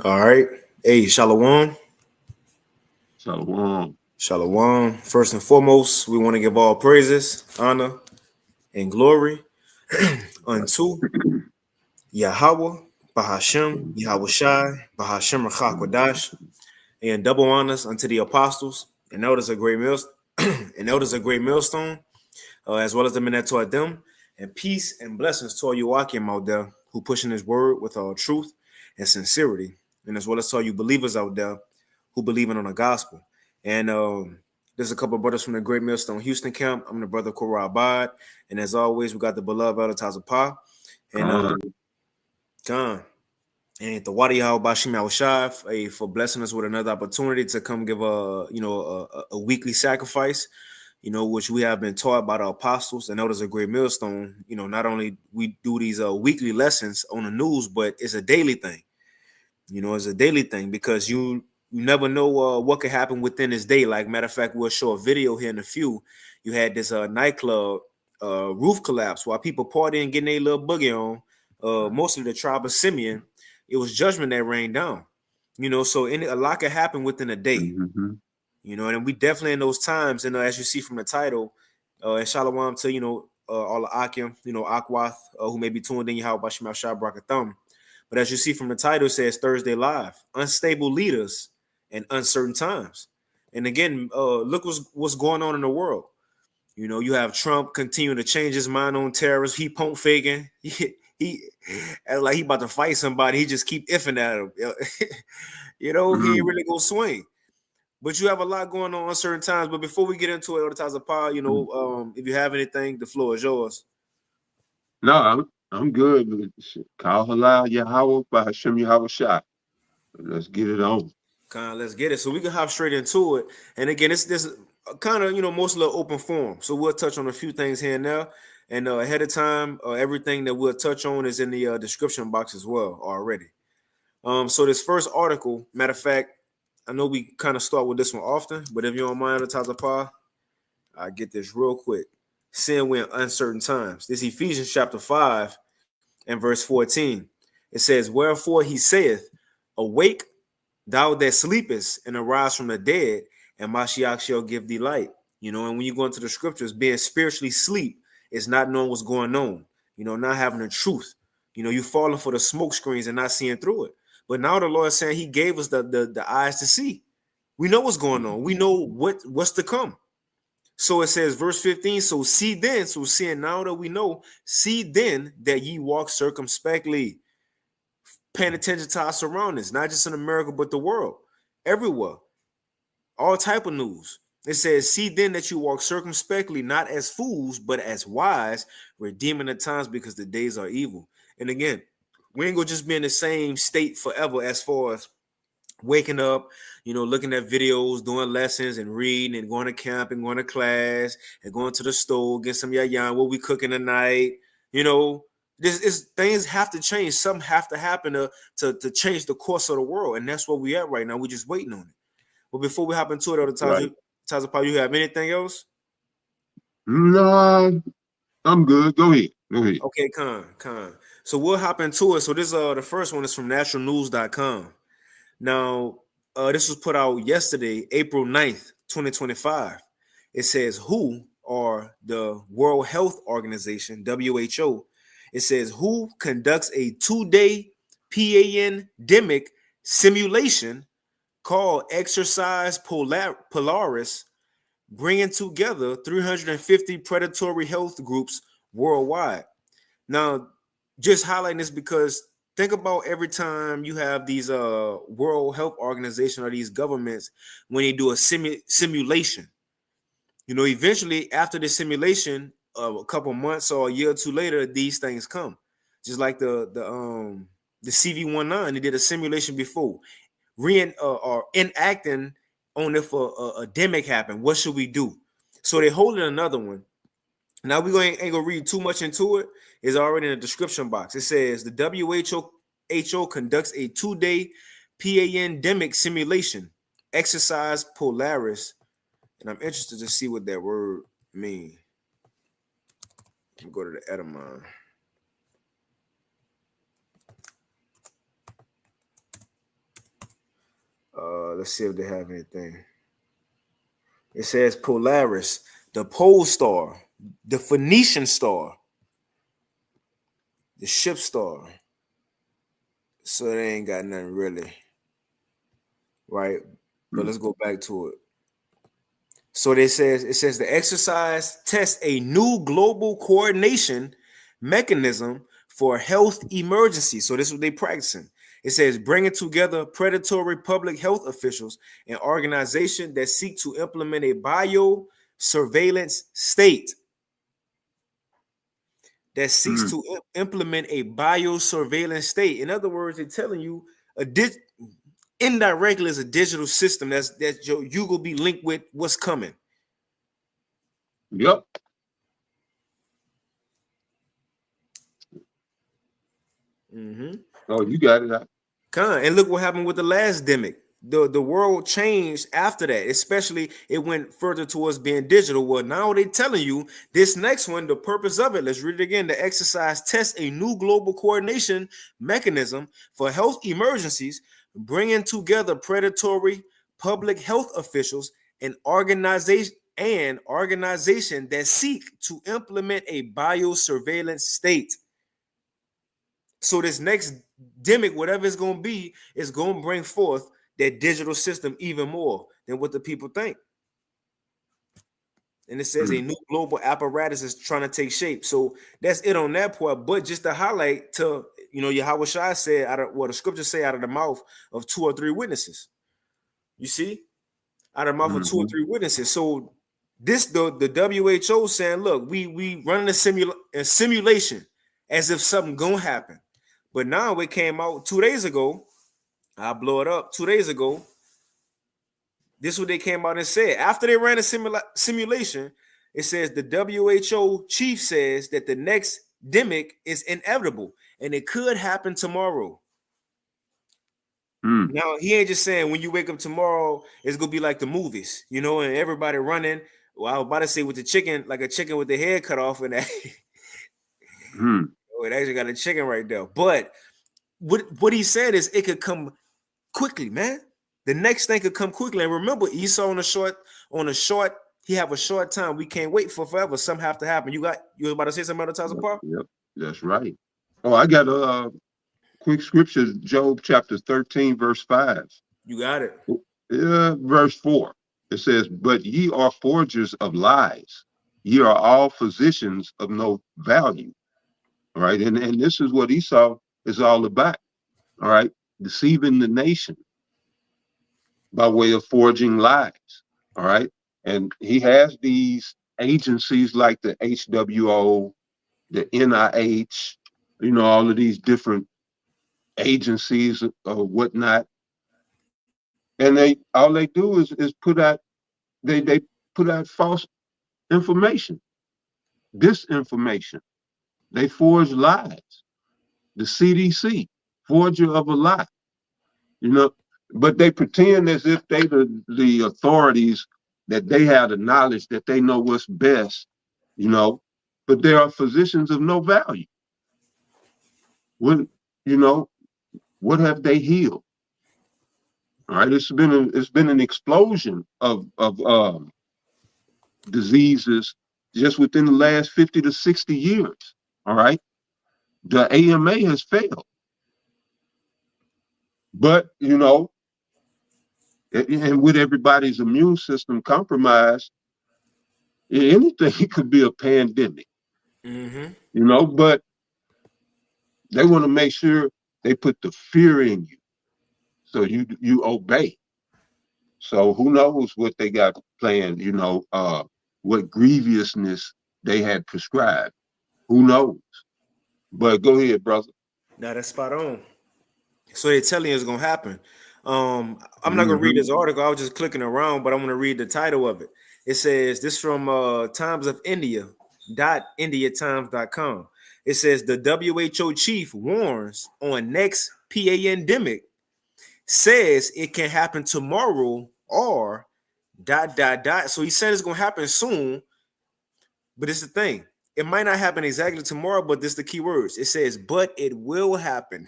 All right. Hey, Shalom. Shalom. Shalom. First and foremost, we want to give all praises, honor, and glory unto Yahweh, Bahashem, Yahweh Shai, Bahashem Rachakwadash, and double honors unto the apostles and elders of great and elders of great millstone, as well as the men that taught them, and peace and blessings to all you Akim out there who pushing his word with all truth and sincerity, and as well as to all you believers out there who believe in the gospel. And there's a couple of brothers from the Great Millstone Houston camp. I'm the brother Korah Abad, and as always, we got the beloved Elder Tazapah and Khan. Khan. And the Wadi Bashim Al Shai for blessing us with another opportunity to come give a weekly sacrifice, which we have been taught by the apostles and elders of Great Millstone. Not only we do these weekly lessons on the news, but it's a daily thing. It's a daily thing because you never know what could happen within this day. Like, matter of fact, we'll show a video here in a few. You had this nightclub roof collapse while people partying, getting a little boogie on. Mostly the tribe of Simeon. It was judgment that rained down. So a lot could happen within a day. Mm-hmm. And we definitely in those times. And as you see from the title, and Shalom to all the Akim, Akwath, who may be tuned in, Yahweh Bashim Al Brakatham. But as you see from the title, it says Thursday Live, unstable leaders and uncertain times. And again, look what's going on in the world. You have Trump continuing to change his mind on terrorists. He pump faking. He like he about to fight somebody. He just keep ifing at him. He ain't really gonna swing. But you have a lot going on uncertain times. But before we get into it, Elder Tazapah, if you have anything, the floor is yours. No, I'm good. Kal halal Yahweh by Hashem Yahweh Shai. Let's get it on. Let's get it. So we can hop straight into it. And again, it's this kind of mostly an open forum. So we'll touch on a few things here and there. And ahead of time, everything that we'll touch on is in the description box as well already. So this first article, matter of fact, I know we kind of start with this one often, but if you don't mind, Tazapah, I get this real quick. Sin we're in uncertain times. This Ephesians chapter 5 and verse 14. It says, "Wherefore he saith, Awake, thou that sleepest, and arise from the dead, and Mashiach shall give thee light." And when you go into the scriptures, being spiritually asleep is not knowing what's going on, not having the truth. You falling for the smoke screens and not seeing through it. But now the Lord is saying he gave us the eyes to see. We know what's going on. We know what's to come. So it says, verse 15, so seeing now that we know, see then that ye walk circumspectly, paying attention to our surroundings, not just in America, but the world, everywhere, all type of news. It says, see then that you walk circumspectly, not as fools, but as wise, redeeming the times because the days are evil. And again, we ain't gonna just be in the same state forever as far as waking up, looking at videos, doing lessons and reading and going to camp and going to class and going to the store, get some yayan, what we cooking tonight. This is things have to change. Something have to happen to change the course of the world. And that's where we at right now. We're just waiting on it. But before we hop into it, other times, Right. Tazapah, you have anything else? No, I'm good. Go ahead. Go ahead. Okay, con. So we'll hop into it. So this the first one is from naturalnews.com. Now, this was put out yesterday, April 9th, 2025. It says WHO, or the World Health Organization, WHO. It says WHO conducts a 2-day pandemic simulation called Exercise Polaris, bringing together 350 predatory health groups worldwide. Now, just highlighting this because think about every time you have these World Health Organization or these governments when they do a simulation. Eventually after the simulation, a couple months or a year or two later, these things come. Just like the CV-19, they did a simulation before, or enacting on if a demic happened. What should we do? So they holding another one. Now we ain't gonna read too much into it. It's already in the description box. It says the WHO conducts a 2-day pandemic simulation, Exercise Polaris, and I'm interested to see what that word means. Go to the etymon. Let's see if they have anything. It says Polaris, the pole star, the Phoenician star, the ship star. So they ain't got nothing really, right? But let's go back to it. So it says the exercise tests a new global coordination mechanism for health emergencies. So this is what they practicing. It says bringing together predatory public health officials and organizations that seek to implement a biosurveillance state. That seeks to implement a biosurveillance state. In other words, they're telling you indirectly is a digital system that you will be linked with what's coming. Yep. Oh, you got it. And look what happened with the last demic. The world changed after that, especially it went further towards being digital. Well, now they're telling you this next one, the purpose of it, let's read it again. The exercise tests a new global coordination mechanism for health emergencies, bringing together predatory public health officials and organization that seek to implement a biosurveillance state. So this next demic, whatever it's going to be, is going to bring forth that digital system even more than what the people think. And it says a new global apparatus is trying to take shape. So that's it on that part. But just to highlight to, Yahweh Shai said, out of what the scriptures say, out of the mouth of 2 or 3 witnesses. You see? Out of the mouth of 2 or 3 witnesses. So this, the WHO saying, look, we running a simulation as if something going to happen. But now it came out 2 days ago. I'll blow it up. 2 days ago, this is what they came out and said. After they ran a simulation, it says the WHO chief says that the next demic is inevitable and it could happen tomorrow. Now, he ain't just saying when you wake up tomorrow, it's going to be like the movies, and everybody running. Well, I was about to say with the chicken, like a chicken with the head cut off, and that. It actually got a chicken right there. But what he said is it could come quickly, man. The next thing could come quickly. And remember, Esau on a short, he have a short time. We can't wait for forever. Something have to happen. You were about to say something about the Tazapar? Yep, that's right. Oh, I got a quick scripture, Job chapter 13, verse 5. You got it. Verse 4. It says, but ye are forgers of lies. Ye are all physicians of no value. All right. And this is what Esau is all about. All right. Deceiving the nation by way of forging lies. All right. And he has these agencies like the HWO, the NIH, all of these different agencies or whatnot. And all they do is put out, they put out false information, disinformation. They forge lies. The CDC, forger of a lie, but they pretend as if they the authorities, that they have the knowledge, that they know what's best, but they are physicians of no value. What have they healed? All right, it's been an explosion of diseases just within the last 50 to 60 years. All right, the AMA has failed, but and with everybody's immune system compromised, anything could be a pandemic. But they want to make sure they put the fear in you, so you obey. So who knows what they got planned? What grievousness they had prescribed. Who knows? But go ahead, brother. Now that's spot on. So they're telling you it's gonna happen. I'm not gonna read this article. I was just clicking around, but I'm gonna read the title of it. It says this from Times of India .indiatimes.com. It says the WHO chief warns on next pandemic, says it can happen tomorrow or ... So he said it's gonna happen soon, but it's the thing. It might not happen exactly tomorrow, but this is the key words. It says, but it will happen.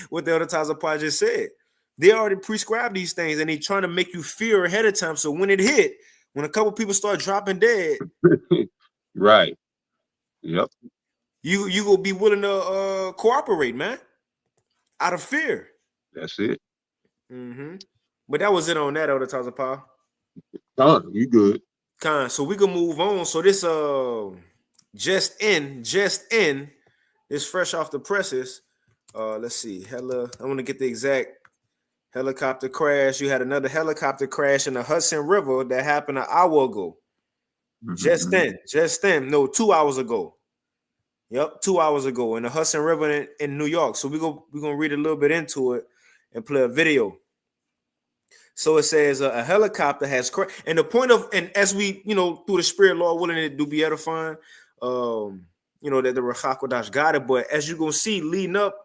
What the other Tazapar just said. They already prescribed these things, and they trying to make you fear ahead of time. So when it hit, when a couple people start dropping dead, Right. Yep. you will be willing to cooperate, man, out of fear. That's it. But that was it on that, Elder Tazapal. You good. So we can move on. So this just in, is fresh off the presses. Let's see. I want to get the exact helicopter crash. You had another helicopter crash in the Hudson River that happened an hour ago. Just then. No, 2 hours ago. Yep, 2 hours ago in the Hudson River in New York. So we're gonna read a little bit into it and play a video. So it says a helicopter has crashed, and the point of, and as we, through the Spirit, Lord willing, it do be edifying, that the Ruach HaKodesh got it. But as you're gonna see, leading up,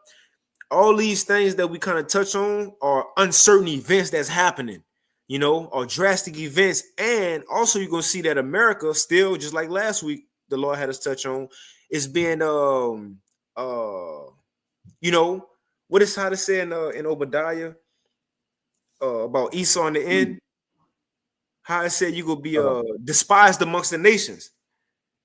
all these things that we kind of touch on are uncertain events that's happening, or drastic events. And also you're gonna see that America still, just like last week, the Lord had us touch on, is being what is how to say in Obadiah about Esau in the end, how I said you gonna be despised amongst the nations.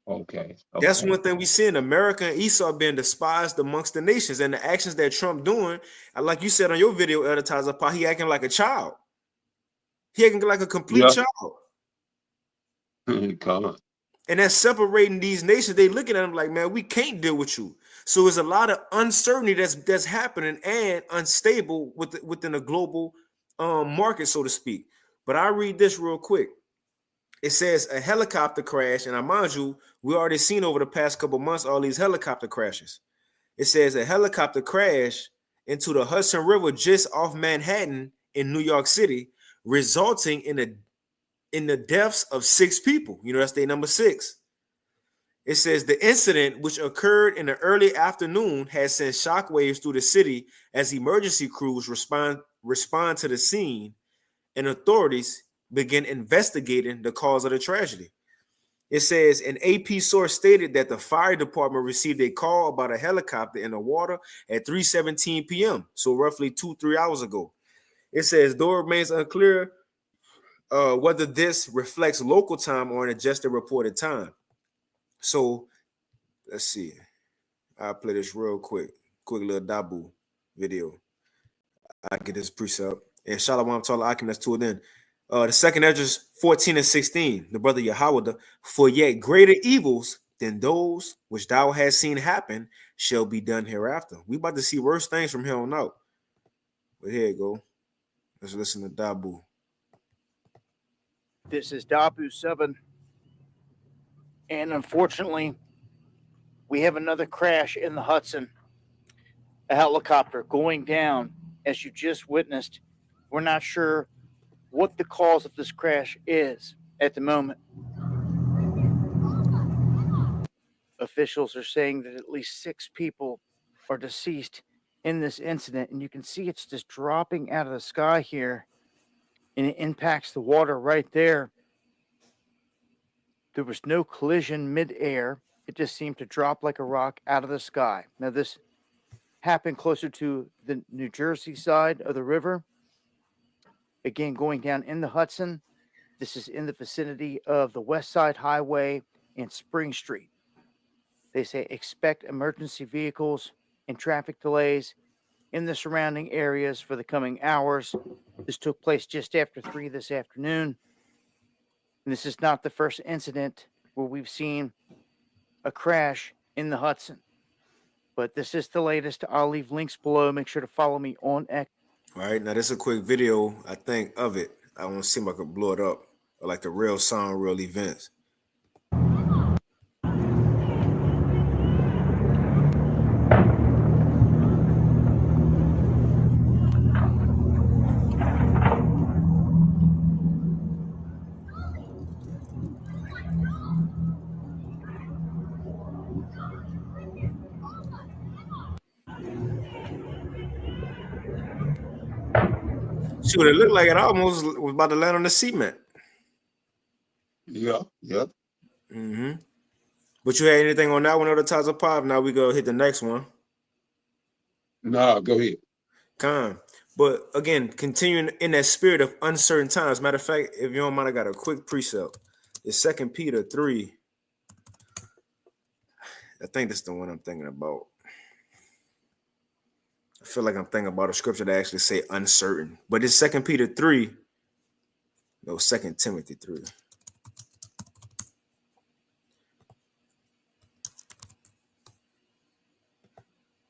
Okay. That's one thing we see in America and Esau being despised amongst the nations, and the actions that Trump doing, like you said on your video, Elder Tazapah, he acting like a child. He acting like a complete child. Come on. And that's separating these nations. They looking at him like, man, we can't deal with you. So there's a lot of uncertainty that's happening and unstable within a global market, so to speak. But I read this real quick. It says a helicopter crash, and I mind you, we already seen over the past couple months all these helicopter crashes. It says a helicopter crash into the Hudson River just off Manhattan in New York City, resulting in the deaths of 6 people. That's day number 6. It says the incident, which occurred in the early afternoon, has sent shockwaves through the city as emergency crews respond to the scene, and authorities begin investigating the cause of the tragedy. It says an AP source stated that the fire department received a call about a helicopter in the water at 3:17 p.m., so roughly 2-3 hours ago. It says, though it remains unclear whether this reflects local time or an adjusted reported time. So let's see. I'll play this real quick little Dabu video. I get this precept. And Shalom Tala Akim, that's 2 of them. The second Esdras 14 and 16, the brother Yahweh, for yet greater evils than those which thou hast seen happen shall be done hereafter. We about to see worse things from here on out. But here you go. Let's listen to Dabu. This is Dabu 7. And unfortunately, we have another crash in the Hudson. A helicopter going down, as you just witnessed. We're not sure what the cause of this crash is at the moment. Officials are saying that at least 6 people are deceased in this incident, and you can see it's just dropping out of the sky here, and it impacts the water right there. There was no collision mid-air. It just seemed to drop like a rock out of the sky. Now, this happened closer to the New Jersey side of the river. Again, going down in the Hudson. This is in the vicinity of the West Side Highway and Spring Street. They say expect emergency vehicles and traffic delays in the surrounding areas for the coming hours. This took place just after 3 this afternoon. And this is not the first incident where we've seen a crash in the Hudson. But this is the latest. I'll leave links below. Make sure to follow me on X. All right, now this is a quick video, I think, of it. I want to see if I could blow it up, like the real sound, real events. Shoot, it looked like it almost was about to land on the cement. Yeah. Yep. But you had anything on that one, Elder Tazapah? Now we go hit the next one. No, go ahead. Con. But again, continuing in that spirit of uncertain times. Matter of fact, if you don't mind, I got a quick precept. It's 2 Peter 3. I think that's the one I'm thinking about. I feel like I'm thinking about a scripture that actually say uncertain. But it's 2 Peter 3. No, 2 Timothy 3.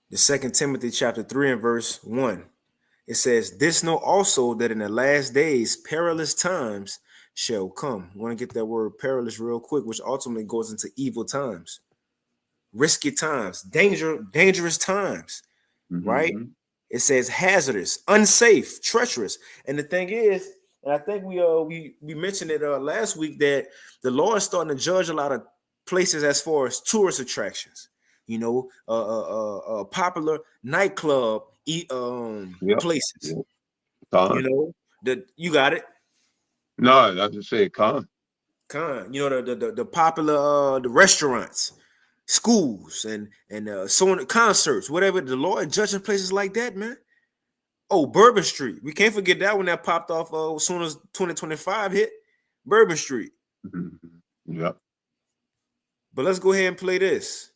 The 2 Timothy chapter 3 and verse 1. It says, "This know also that in the last days perilous times shall come." I want to get that word perilous real quick, which ultimately goes into evil times, risky times, dangerous times, right? Mhm. It says hazardous, unsafe, treacherous. And the thing is, and I think we mentioned it last week, that the Lord is starting to judge a lot of places as far as tourist attractions. You know, popular nightclub Yep. places. Yep. You Con. know, you got it. No, I just said con. You know, the popular the restaurants, schools, and so on, concerts, whatever. The Lord judging places like that, man. Oh, Bourbon Street. We can't forget that one that popped off as soon as 2025 hit. Bourbon Street. Mhm. Yep. But let's go ahead and play this.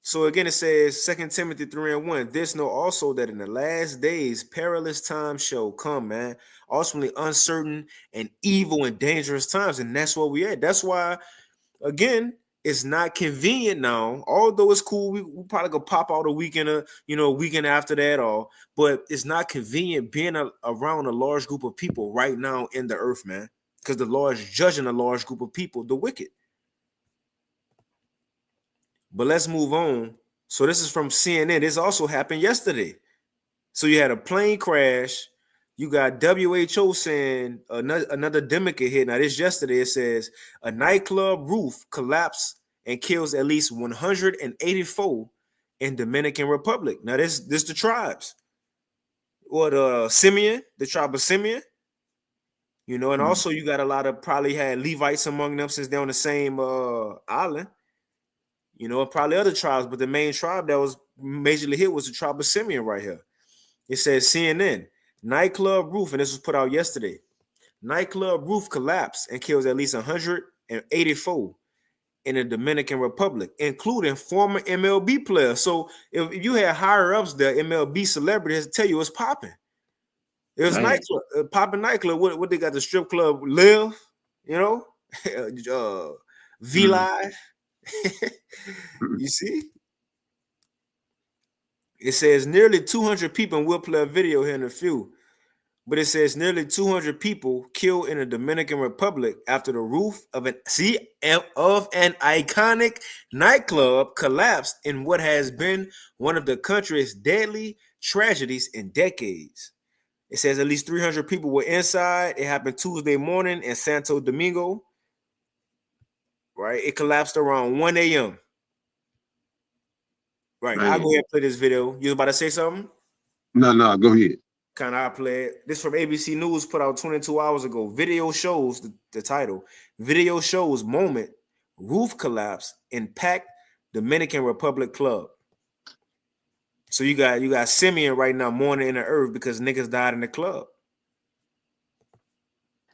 So again, it says 2 Timothy 3 and 1. This know also that in the last days perilous times shall come, man. Ultimately uncertain and evil and dangerous times. And that's what we at. That's why, again, it's not convenient now. Although it's cool, we probably go pop out a weekend, weekend after that, but it's not convenient being around a large group of people right now in the earth, man. Because the Lord is judging a large group of people, the wicked. But let's move on. So this is from CNN. This also happened yesterday. So you had a plane crash. You got WHO saying another demic hit. Now this yesterday, it says a nightclub roof collapsed and kills at least 184 in Dominican Republic. Now this the tribes. Or the tribe of Simeon. You know, and Mhm. also you got a lot of probably had Levites among them since they're on the same island. You know, and probably other tribes, but the main tribe that was majorly hit was the tribe of Simeon right here. It says CNN, nightclub roof, and this was put out yesterday. Nightclub roof collapsed and kills at least 184 in the Dominican Republic, including former MLB players. So if you had higher ups there, MLB celebrities tell you it's popping. It was Damn. nightclub, popping nightclub. What they got, the strip club Live, you know, V Mhm. Live. You see? It says nearly 200 people, and we'll play a video here in a few. But it says nearly 200 people killed in the Dominican Republic after the roof of an iconic nightclub collapsed in what has been one of the country's deadly tragedies in decades. It says at least 300 people were inside. It happened Tuesday morning in Santo Domingo. Right, it collapsed around 1 a.m. Right, I'll go ahead and play this video. You about to say something? No, go ahead. Kind of I play it. This from ABC News, put out 22 hours ago. Video shows the title. Video shows moment roof collapse in packed Dominican Republic club. So you got Simeon right now mourning in the earth because niggas died in the club.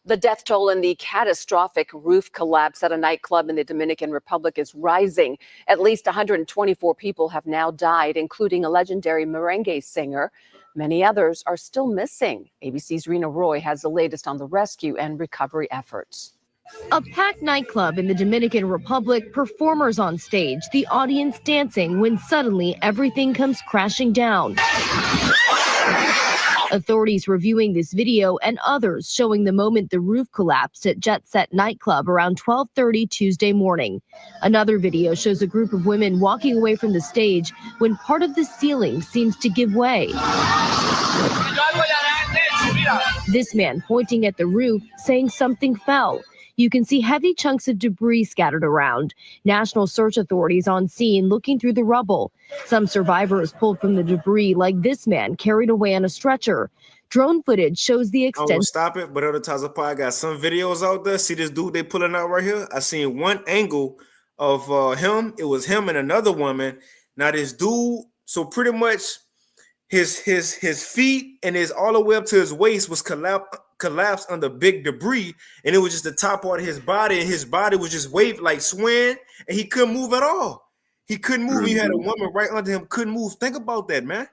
The death toll in the catastrophic roof collapse at a nightclub in the Dominican Republic is rising. At least 124 people have now died, including a legendary merengue singer. Many others are still missing. ABC's Rena Roy has the latest on the rescue and recovery efforts. A packed nightclub in the Dominican Republic, performers on stage, the audience dancing when suddenly everything comes crashing down. Authorities reviewing this video and others showing the moment the roof collapsed at Jet Set nightclub around 12:30 Tuesday morning. Another video shows a group of women walking away from the stage when part of the ceiling seems to give way. This man pointing at the roof, saying something fell. You can see heavy chunks of debris scattered around. National search authorities on scene looking through the rubble. Some survivors pulled from the debris, like this man carried away on a stretcher. Drone footage shows the I extent. won't stop it, but other times I got some videos out there. See this dude they pulling out right here? I seen one angle of him. It was him and another woman. Now this dude, so pretty much his feet and his all the way up to his waist was collapsed under big debris, and it was just the top part of his body, and his body was just waved like swaying, and he couldn't move at all. He couldn't move. You had a woman right under him, couldn't move. Think about that, man.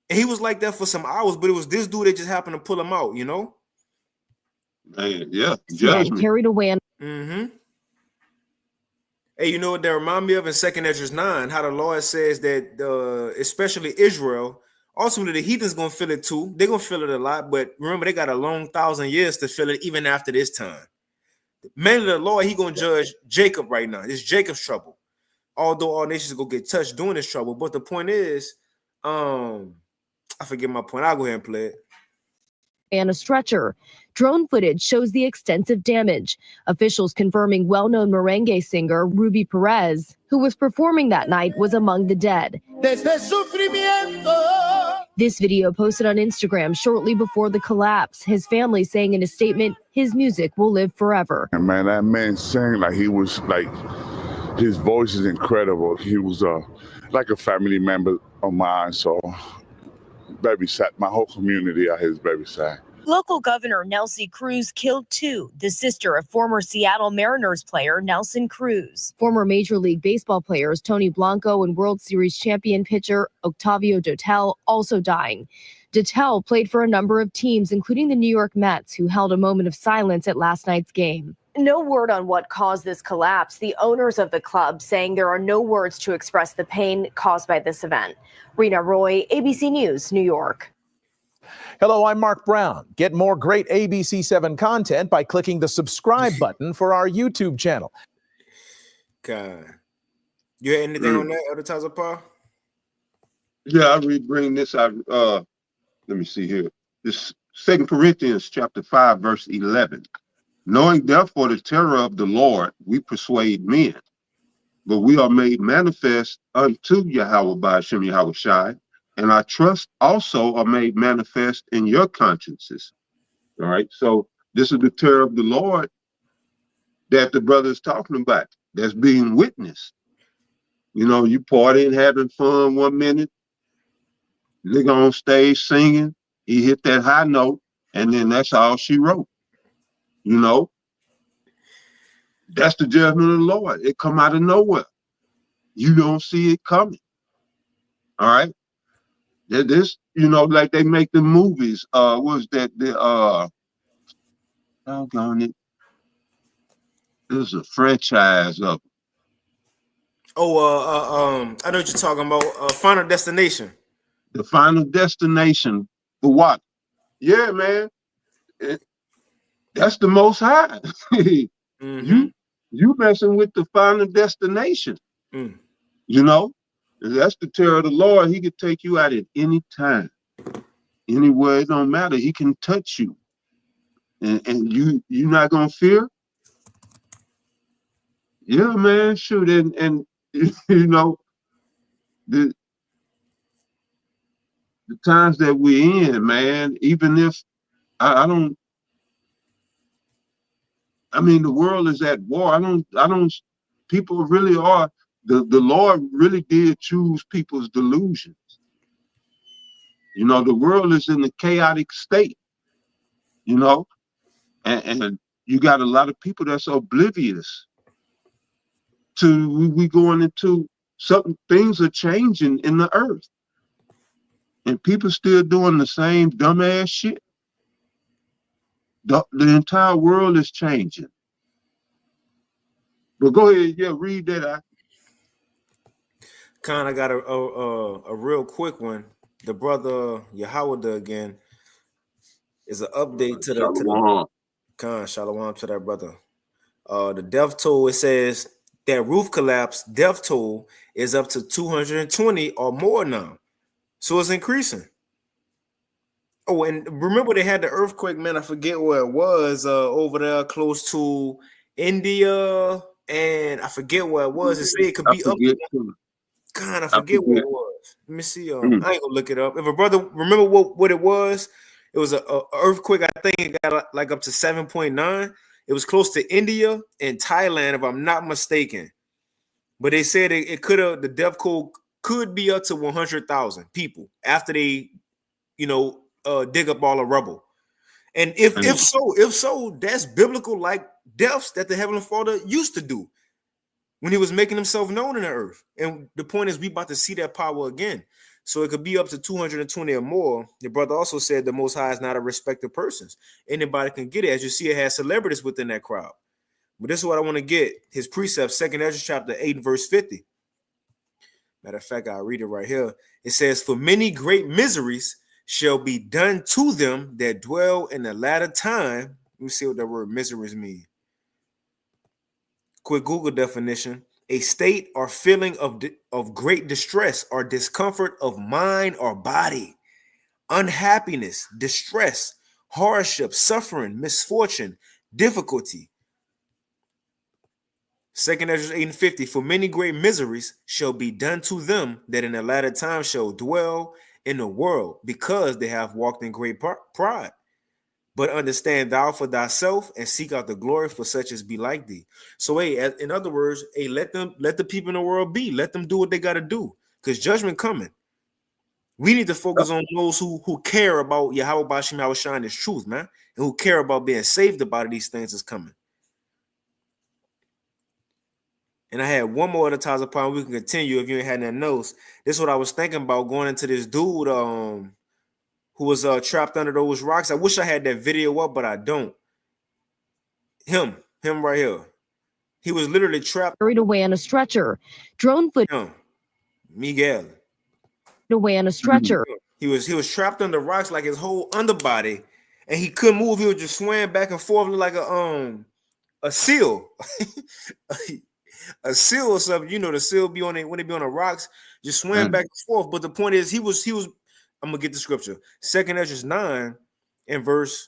And he was like that for some hours, but it was this dude that just happened to pull him out, you know? Man, yeah, This man judgment. carried away on Mm-hmm. Hey, you know what that remind me of in 2 Esdras 9, how the Lord says that especially Israel, ultimately the heathen's gonna feel it too. They're gonna feel it a lot, but remember they got a long 1,000 years to feel it even after this time. Mainly the Lord, he gonna judge Jacob right now. It's Jacob's trouble. Although all nations go get touched during this trouble. But the point is, I forget my point. I'll go ahead and play it. a stretcher. Drone footage shows the extensive damage. Officials confirming well-known merengue singer Ruby Perez, who was performing that night, was among the dead. This video posted on Instagram shortly before the collapse. His family saying in a statement, his music will live forever. And man, that man sang like he was like, his voice is incredible. He was like a family member of mine. So babysat my whole community at his babysat. Local Governor Nelsie Cruz killed two, the sister of former Seattle Mariners player Nelson Cruz. Former Major League Baseball players Tony Blanco and World Series champion pitcher Octavio Dotel also dying. Dotel played for a number of teams, including the New York Mets, who held a moment of silence at last night's game. No word on what caused this collapse. The owners of the club saying there are no words to express the pain caused by this event. Rena Roy, ABC News, New York. Hello, I'm Mark Brown. Get more great ABC7 content by clicking the subscribe button for our YouTube channel. God. You had anything on that, Advertiser Paul? Yeah, I bring this out. Let me see here. This 2 Corinthians chapter 5, verse 11. Knowing therefore the terror of the Lord, we persuade men, but we are made manifest unto Yahweh by Hashem Yahweh Shai, and our trust also are made manifest in your consciences. All right. So this is the terror of the Lord that the brother is talking about. That's being witnessed. You know, you partying, having fun 1 minute, nigga on stage singing, he hit that high note, and then that's all she wrote. You know, that's the judgment of the Lord. It come out of nowhere. You don't see it coming. All right. This, you know, like they make the movies. Was that the doggone it? There's a franchise of. Oh, I know what you're talking about. Final Destination. The Final Destination. For what? Yeah, man. That's the Most High. Mm-hmm. You messing with the Final Destination. You know, that's the terror of the Lord. He could take you out at any time, anywhere. It don't matter. He can touch you, and you not gonna fear. Yeah, man. Shoot, and you know the times that we're in, man. Even if I don't. I mean, the world is at war. I don't, people really are, the Lord really did choose people's delusions. You know, the world is in a chaotic state, you know, and you got a lot of people that's oblivious to, we going into something, things are changing in the earth. And people still doing the same dumbass shit. The entire world is changing. But go ahead, yeah, read that out. Kind of got a real quick one. The brother Yahweh again is an update to the Shalom to that brother. The death toll, it says that roof collapse death toll is up to 220 or more now. So it's increasing. Oh, and remember they had the earthquake, man. I forget where it was, over there close to India, and I forget where it was. It said it could be up to. God, I forget what it was. Let me see. I ain't gonna look it up. If a brother remember what it was a earthquake. I think it got like up to 7.9. It was close to India and Thailand, if I'm not mistaken. But they said it could have, the death could be up to 100,000 people after they, dig up all the rubble. And if so, that's biblical like deaths that the Heavenly Father used to do when he was making himself known in the earth. And the point is, we about to see that power again. So it could be up to 220 or more. Your brother also said the Most High is not a respect of persons. Anybody can get it. As you see, it has celebrities within that crowd. But this is what I want to get. His precept, 2nd Ezra chapter 8 verse 50. Matter of fact, I'll read it right here. It says, for many great miseries shall be done to them that dwell in the latter time. Let me see what that word miseries mean. Quick Google definition: a state or feeling of great distress or discomfort of mind or body, unhappiness, distress, hardship, suffering, misfortune, difficulty. 2nd Ezra 8:50, for many great miseries shall be done to them that in the latter time shall dwell in the world, because they have walked in great pride. But understand thou for thyself and seek out the glory for such as be like thee. So, hey, in other words, hey, let the people in the world be. Let them do what they got to do, because judgment coming. We need to focus on those who care about Yahweh Bashim Hawashine is truth, man, and who care about being saved about these things that's coming. And I had one more other ties upon. We can continue if you ain't had nothing else. This is what I was thinking about going into this dude who was trapped under those rocks. I wish I had that video up, but I don't. Him right here. He was literally trapped. Carried away on a stretcher. Drone footage. Miguel. Away on a stretcher. He was trapped under rocks, like his whole underbody, and he couldn't move. He was just swaying back and forth like a seal. A seal or something. The seal be on it when they be on the rocks, just swaying back and forth. But the point is, he was. I'm gonna get the scripture. 2nd Ezra 9 and verse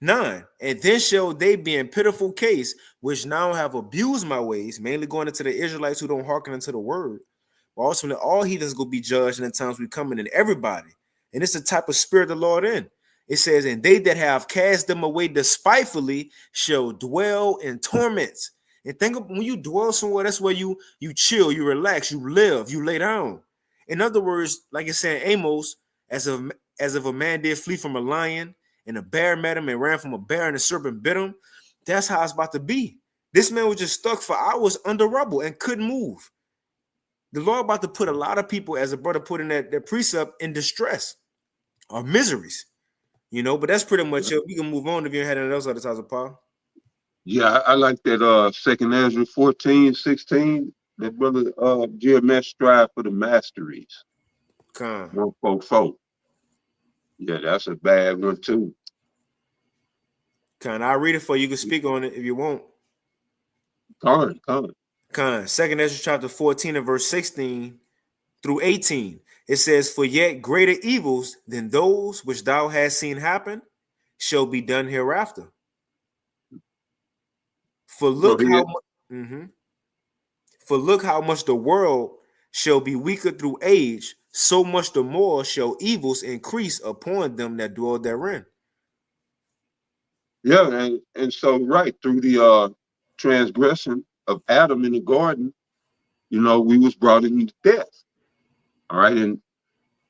9. And then shall they be in pitiful case, which now have abused my ways, mainly going into the Israelites who don't hearken unto the word. But also all heathens gonna be judged in the times we coming, in everybody. And it's the type of spirit the Lord in. It says, and they that have cast them away despitefully shall dwell in torments. And think of when you dwell somewhere, that's where you chill, you relax, you live, you lay down. In other words, like it's saying Amos, as if a man did flee from a lion and a bear met him and ran from a bear and a serpent bit him, that's how it's about to be. This man was just stuck for hours under rubble and couldn't move. The Lord about to put a lot of people, as a brother put in that precept, in distress or miseries, but that's pretty much it. We can move on if you had any else other times of power. Yeah, I like that 2nd Ezra 14:16. That brother Jeremiah strive for the masteries. 144. Yeah, that's a bad one too. I'll read it for you. You can speak on it if you want. Con. 2nd Ezra chapter 14 and verse 16 through 18. It says, for yet greater evils than those which thou hast seen happen shall be done hereafter. For look how much the world shall be weaker through age, so much the more shall evils increase upon them that dwell therein. Yeah, and so right through the transgression of Adam in the garden, we was brought into death. All right, and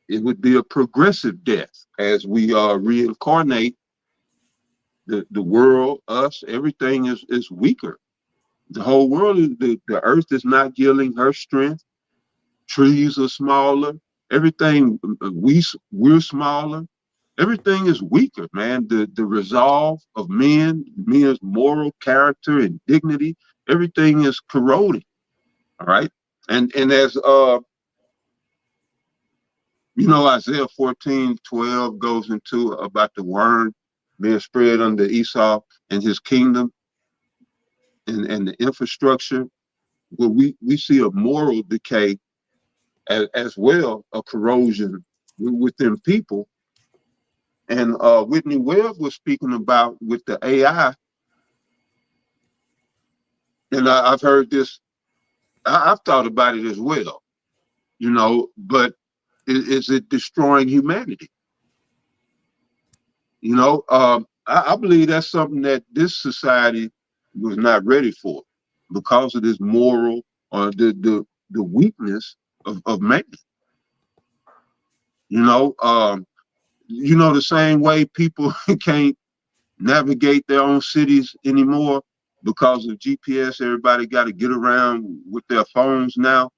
it would be a progressive death as we reincarnate. The world, us, everything is weaker. The whole world is the earth is not yielding her strength. Trees are smaller. Everything we're smaller. Everything is weaker, man. The resolve of men's moral character and dignity, everything is corroding. All right. And as Isaiah 14:12 goes into about the worm being spread under Esau and his kingdom and the infrastructure, where we see a moral decay as well, a corrosion within people. And Whitney Webb was speaking about with the AI, and I've heard this, I've thought about it as well, but is it destroying humanity? I believe that's something that this society was not ready for because of this moral or the weakness of man. The same way people can't navigate their own cities anymore because of GPS. Everybody got to get around with their phones now.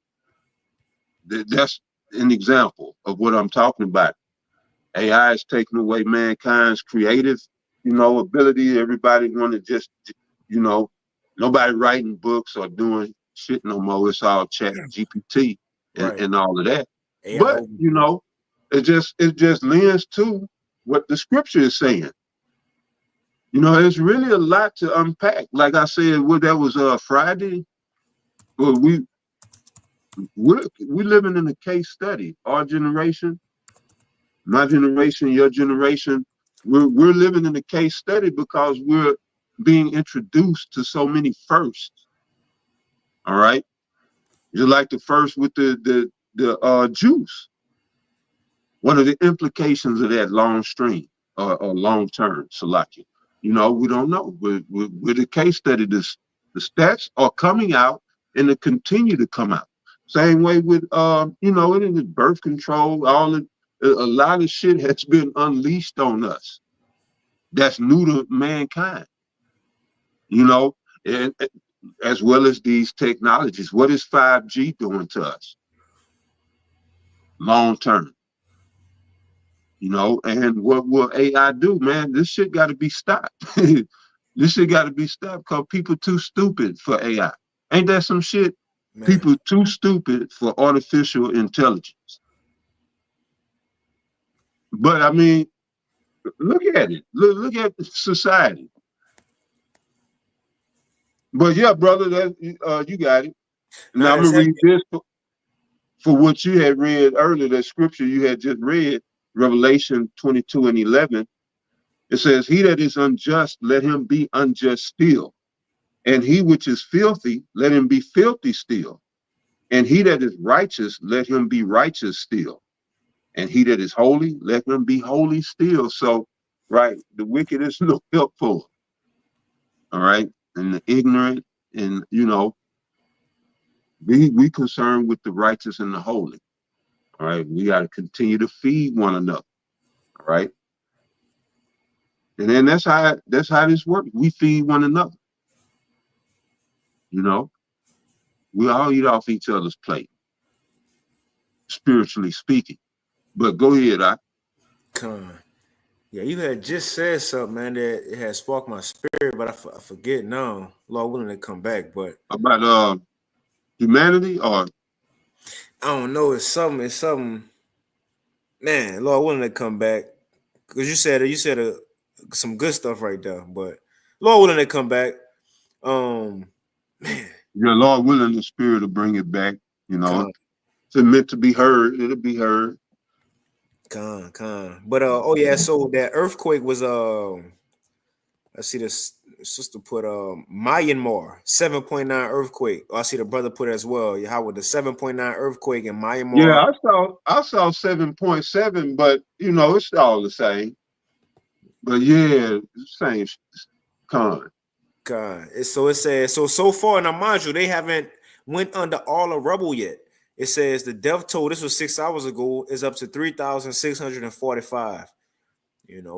That's an example of what I'm talking about. AI is taking away mankind's creative, ability. Everybody want to just, nobody writing books or doing shit no more. It's all chat GPT and all of that. AI But, it just lends to what the scripture is saying. It's really a lot to unpack. Like I said, that was Friday. Well, we're living in a case study. Our generation, my generation, your generation, we're living in a case study because we're being introduced to so many firsts. All right, just like the first with the juice. One of the implications of that long stream or long term, Salaki. We don't know. We're the case study. The stats are coming out and they continue to come out. Same way with it is birth control. A lot of shit has been unleashed on us. That's new to mankind. And as well as these technologies. What is 5G doing to us? Long term. And what will AI do, man? This shit got to be stopped. This shit got to be stopped because people too stupid for AI. Ain't that some shit? Man. People too stupid for artificial intelligence. But I mean, look at it. Look at society. But yeah, brother, that you got it. Now I'm gonna read this for what you had read earlier. That scripture you had just read. Revelation 22:11, it says, he that is unjust, let him be unjust still. And he which is filthy, let him be filthy still. And he that is righteous, let him be righteous still. And he that is holy, let him be holy still. So, right, the wicked is no help for. All right, and the ignorant, and we concerned with the righteous and the holy. All right, we got to continue to feed one another. All right, and then that's how this works. We feed one another. We all eat off each other's plate, spiritually speaking. But go ahead, Yeah, you had just said something, man, that it had sparked my spirit, but I forget now. Lord willing to come back, but about humanity, or I don't know. It's something. Man, Lord willing to come back, because you said some good stuff right there. But Lord willing to come back. Man, your Lord willing, the Spirit will bring it back. It's meant to be heard. It'll be heard. But so that earthquake was I see this sister put Myanmar 7.9 earthquake. I see the brother put it as well. How with the 7.9 earthquake in Myanmar? Yeah, I saw 7.7, but it's all the same. But yeah, same con. So it says so far. Now, mind you, they haven't went under all the rubble yet. It says the death toll. This was 6 hours ago. Is up to 3,645.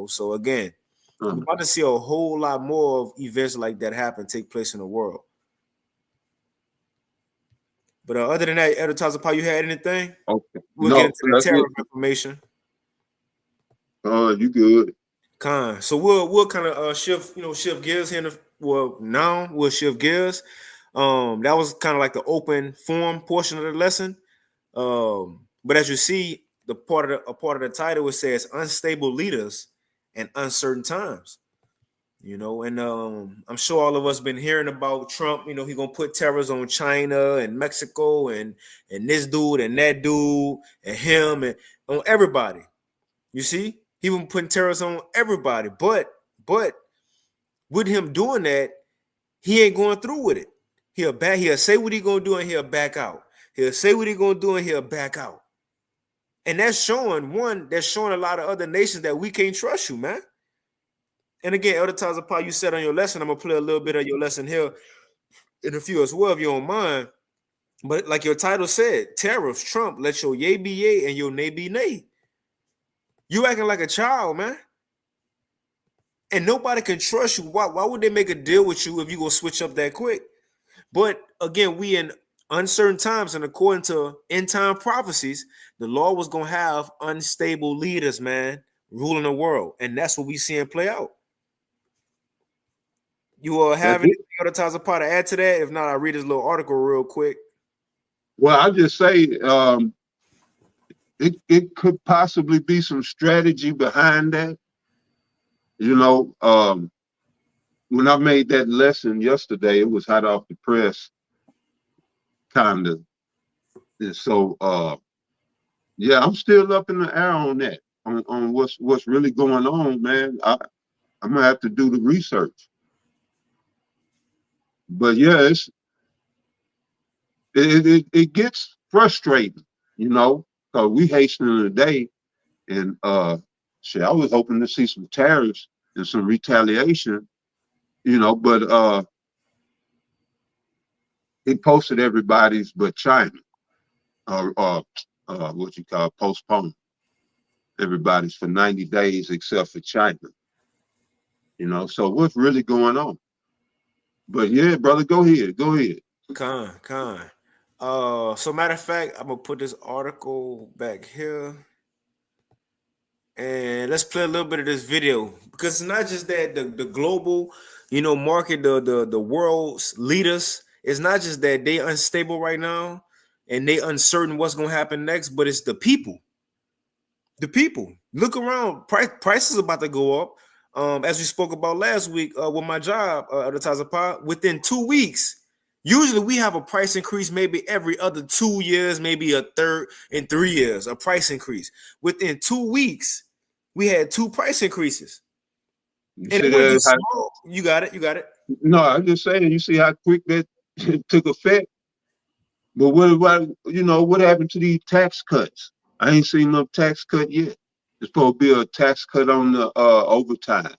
So again. We're about to see a whole lot more of events like that take place in the world. But other than that, Elder Tazapah, you had anything? Okay. We'll get into the tariff information. You good. So we'll kind of shift gears here. Now we'll shift gears. That was kind of like the open forum portion of the lesson. But as you see, a part of the title, it says unstable leaders and uncertain times, and I'm sure all of us been hearing about Trump. He gonna put tariffs on China and Mexico and this dude and that dude and him and on everybody. You see, he been putting tariffs on everybody. But with him doing that, he ain't going through with it. He'll say what he gonna do and he'll back out. He'll say what he gonna do and he'll back out. And that's showing a lot of other nations that we can't trust you, man. And again, Elder Tazapah, you said on your lesson, I'm gonna play a little bit of your lesson here in a few as well, if you don't mind. But like your title said, tariffs, Trump, let your yay be yay and your nay be nay. You acting like a child, man. And nobody can trust you. Why would they make a deal with you if you gonna switch up that quick? But again, we in uncertain times, and according to end time prophecies, the Lord was gonna have unstable leaders, man, ruling the world, and that's what we seeing play out. You have anything other times apart to add to that? If not, I'll read this little article real quick. Well, I'll just say it could possibly be some strategy behind that. You know, when I made that lesson yesterday, it was hot off the press, kind of. And so, yeah, I'm still up in the air on that, on what's really going on, man. I'm gonna have to do the research. But yeah, it gets frustrating, you know, because we hastening the day, and shit, I was hoping to see some tariffs and some retaliation, you know, but it posted everybody's but China, or what you call postpone everybody's for 90 days except for China, you know. So what's really going on? But yeah, brother, go ahead. Con. So matter of fact, I'm gonna put this article back here, and let's play a little bit of this video, because it's not just that the global, you know, market, the world's leaders. It's not just that they unstable right now and they uncertain what's gonna happen next, but it's the people. The people. Look around. Prices about to go up. As we spoke about last week with my job, Advertiser Pod, within 2 weeks. Usually we have a price increase maybe every other 2 years, maybe a third in 3 years, a price increase. Within 2 weeks, we had 2 price increases. You And it wasn't small. You got it. No, I'm just saying, you see how quick that took effect? But what about, you know, what happened to these tax cuts? I ain't seen no tax cut yet. There's supposed to be a tax cut on the overtime,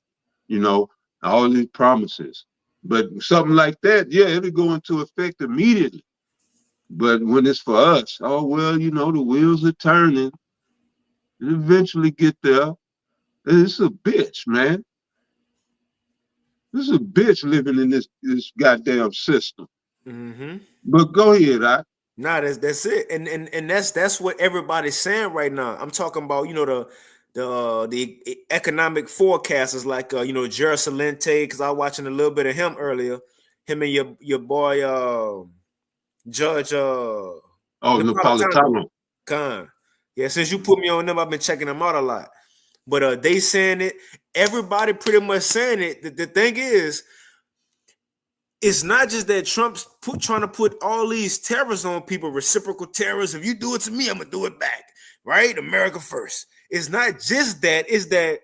you know, all these promises. But something like that, yeah, it'll go into effect immediately. But when it's for us, oh, well, you know, the wheels are turning. It eventually get there. It's a bitch, man. This is a bitch living in this goddamn system. Mm-hmm. But go ahead, Nah, that's it, and that's what everybody's saying right now. I'm talking about, you know, the economic forecasters like you know, Gerald Celente, because I was watching a little bit of him earlier. Him and your boy Judge Napolitano. Khan. Yeah, since you put me on them, I've been checking them out a lot. But they saying it. Everybody pretty much saying it. The thing is, it's not just that Trump's trying to put all these tariffs on people, reciprocal tariffs. If you do it to me, I'm gonna do it back. Right? America first. It's not just that. It's that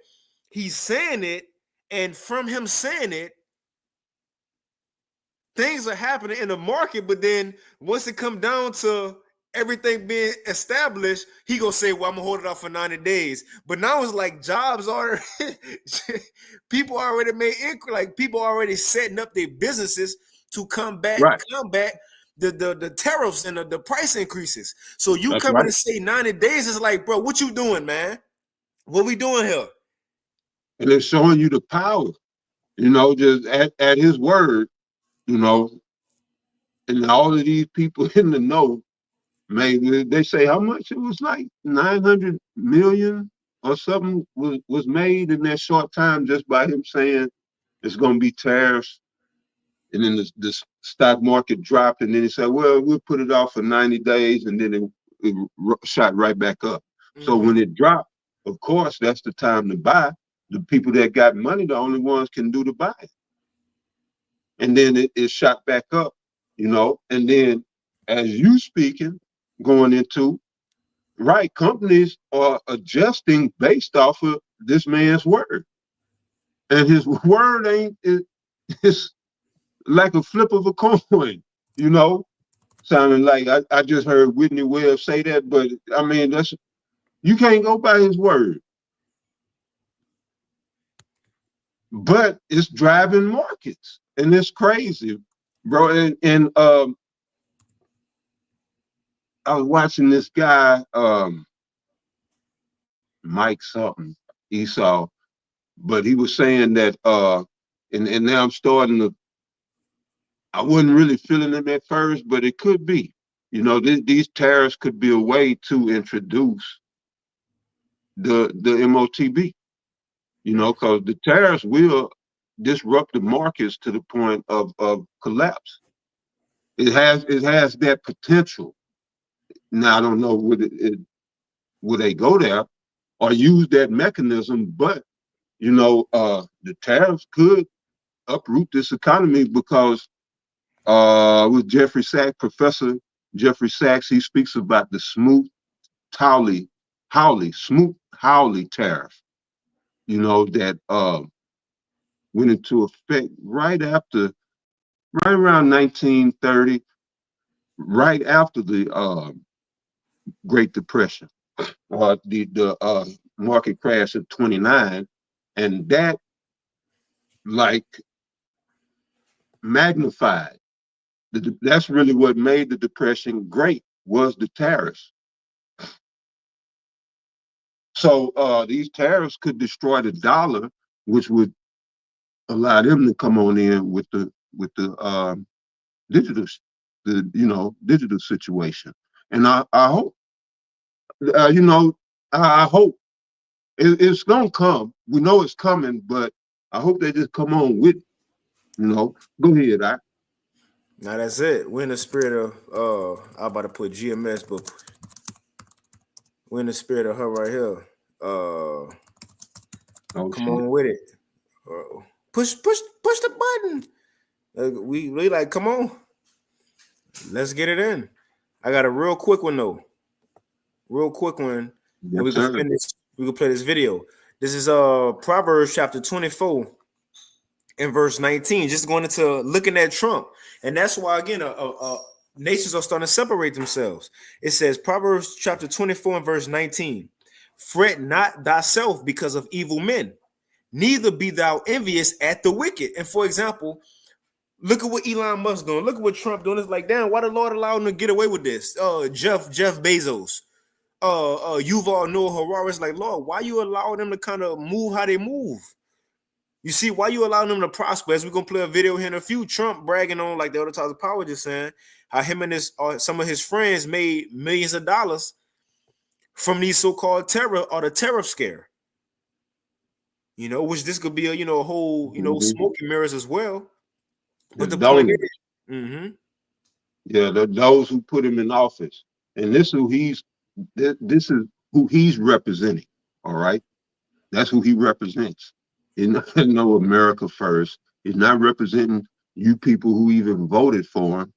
he's saying it, and from him saying it, things are happening in the market. But then once it come down to everything being established, he gonna say, well, I'm gonna hold it off for 90 days. But now it's like jobs are people already made income, like people already setting up their businesses to combat the tariffs and the price increases. So you come in and say 90 days, it's like, bro, what you doing, man? What we doing here? And they're showing you the power, you know, just at his word, you know, and all of these people in the know. Maybe they say how much it was, like 900 million or something was made in that short time just by him saying it's going to be tariffs. And then the stock market dropped, and then he said, well, we'll put it off for 90 days, and then it shot right back up. Mm-hmm. So when it dropped, of course, that's the time to buy. The people that got money, the only ones can do the buy. And then it shot back up, you know, and then as you speaking, going into, right, companies are adjusting based off of this man's word. And his word it's like a flip of a coin, you know, sounding like I just heard Whitney Webb say that, but I mean, you can't go by his word. But it's driving markets, and it's crazy, bro. And I was watching this guy, Mike something, Esau, but he was saying that, and now I'm starting to, I wasn't really feeling him at first, but it could be, you know, these tariffs could be a way to introduce the MOTB, you know, because the tariffs will disrupt the markets to the point of collapse. It has that potential. Now I don't know would they go there or use that mechanism, but you know, the tariffs could uproot this economy because with Jeffrey Sachs, Professor Jeffrey Sachs, he speaks about the Smoot-Hawley tariff, you know, that went into effect right around 1930, right after the Great Depression, the market crash of 29, and that like magnified. That's really what made the Depression great, was the tariffs. So these tariffs could destroy the dollar, which would allow them to come on in with the digital, digital situation. And I hope, you know, I hope it's gonna come. We know it's coming, but I hope they just come on with it. You know, go ahead. Now that's it. We're in the spirit of I'm about to put GMS, but we're in the spirit of her right here. Come on with it. Push the button. We like, come on. Let's get it in. I got a real quick one though. Real quick one. And we can finish. We can play this video. This is Proverbs chapter 24 and verse 19. Just going into looking at Trump. And that's why, again, nations are starting to separate themselves. It says, Proverbs chapter 24 and verse 19. Fret not thyself because of evil men, neither be thou envious at the wicked. And for example, look at what Elon Musk doing. Look at what Trump doing. It's like, damn, why the Lord allow him to get away with this? Jeff Bezos. Yuval Noah Harari is like, Lord, why you allowing them to kind of move how they move? You see, why you allowing them to prosper? As we're gonna play a video here in a few, Trump bragging on, like the other Tyler Power just saying, how him and some of his friends made millions of dollars from these so-called terror or the tariff scare. You know, which this could be a a whole smoke and mirrors as well. But the point is, yeah, those who put him in office, and this is who he's representing. All right, that's who he represents. He's not no America first. He's not representing you people who even voted for him.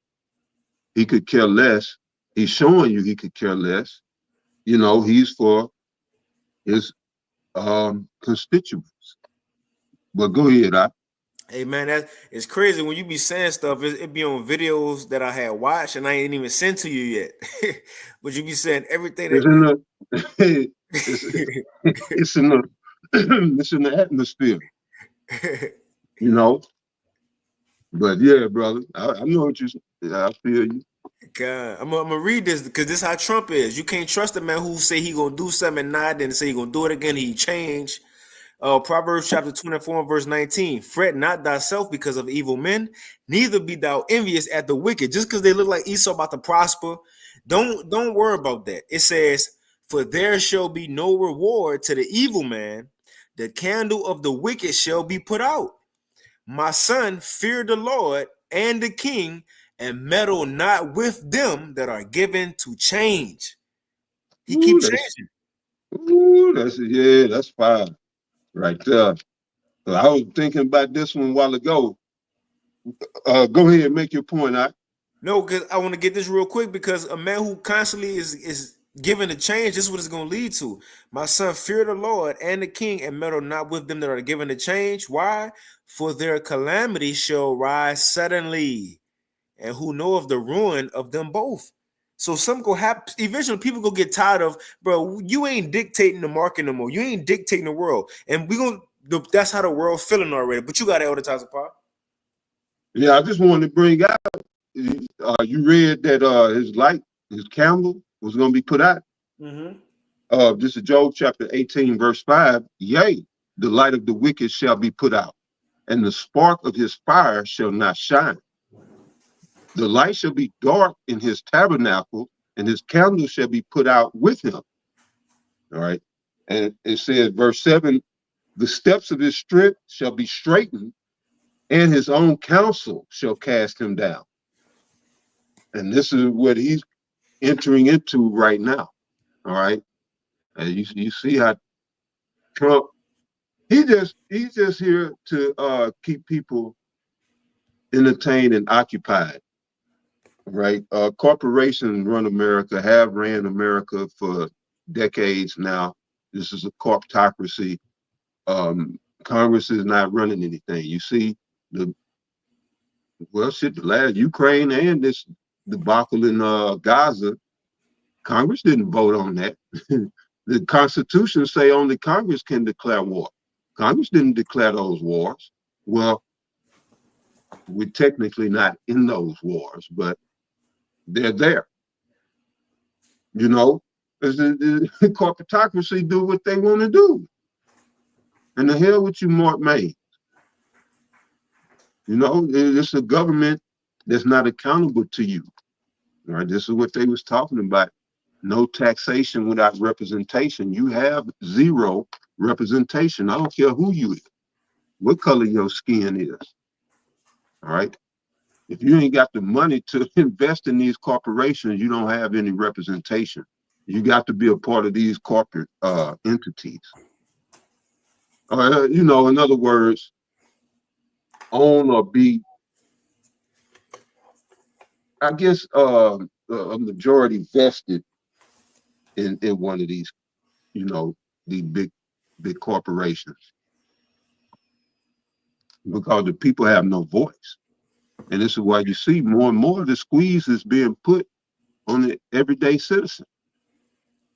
He could care less. He's showing you he could care less. You know, he's for his constituents. But go ahead, Hey man, it's crazy when you be saying stuff. It be on videos that I had watched and I ain't even sent to you yet. But you be saying everything. It's in the atmosphere, you know. But yeah, brother, I know what I feel you. God, I'm gonna read this because this is how Trump is. You can't trust a man who say he gonna do something and not, then say he gonna do it again. He changed. Proverbs chapter 24 verse 19. Fret not thyself because of evil men, neither be thou envious at the wicked. Just because they look like Esau about to prosper, don't worry about that. It says, for there shall be no reward to the evil man, the candle of the wicked shall be put out. My son, fear the Lord and the king, and meddle not with them that are given to change. He keeps changing. That's fine right there. I was thinking about this one a while ago. Go ahead and make your point. No, because I want to get this real quick, because a man who constantly is given a change, this is what it's going to lead to. My son, fear the Lord and the king, and meddle not with them that are given a change. Why? For their calamity shall rise suddenly, and who know of the ruin of them both. So something go happen. Eventually, people go get tired of, bro, you ain't dictating the market no more. You ain't dictating the world. And that's how the world feeling already. But you got Elder Tyler Pop. Yeah, I just wanted to bring out, you read that his light his candle was going to be put out. This is Job chapter 18, verse 5. Yea, the light of the wicked shall be put out, and the spark of his fire shall not shine. The light shall be dark in his tabernacle, and his candle shall be put out with him. All right. And it says, verse 7, the steps of his strength shall be straightened, and his own counsel shall cast him down. And this is what he's entering into right now. All right. And you see how Trump, he's just here to keep people entertained and occupied. Right. Corporations run America, have ran America for decades now. This is a corptocracy. Congress is not running anything. You see the last Ukraine and this debacle in Gaza, Congress didn't vote on that. The Constitution say only Congress can declare war. Congress didn't declare those wars. Well, we're technically not in those wars, but they're there. You know, the corporatocracy do what they want to do. And the hell with you, Mark May. You know, it's a government that's not accountable to you. All right, this is what they was talking about. No taxation without representation. You have zero representation. I don't care who you is, what color your skin is. All right. If you ain't got the money to invest in these corporations, you don't have any representation. You got to be a part of these corporate entities. You know, in other words, own or be, I guess, a majority vested in one of these, you know, these big corporations, because the people have no voice. And this is why you see more and more of the squeeze is being put on the everyday citizen.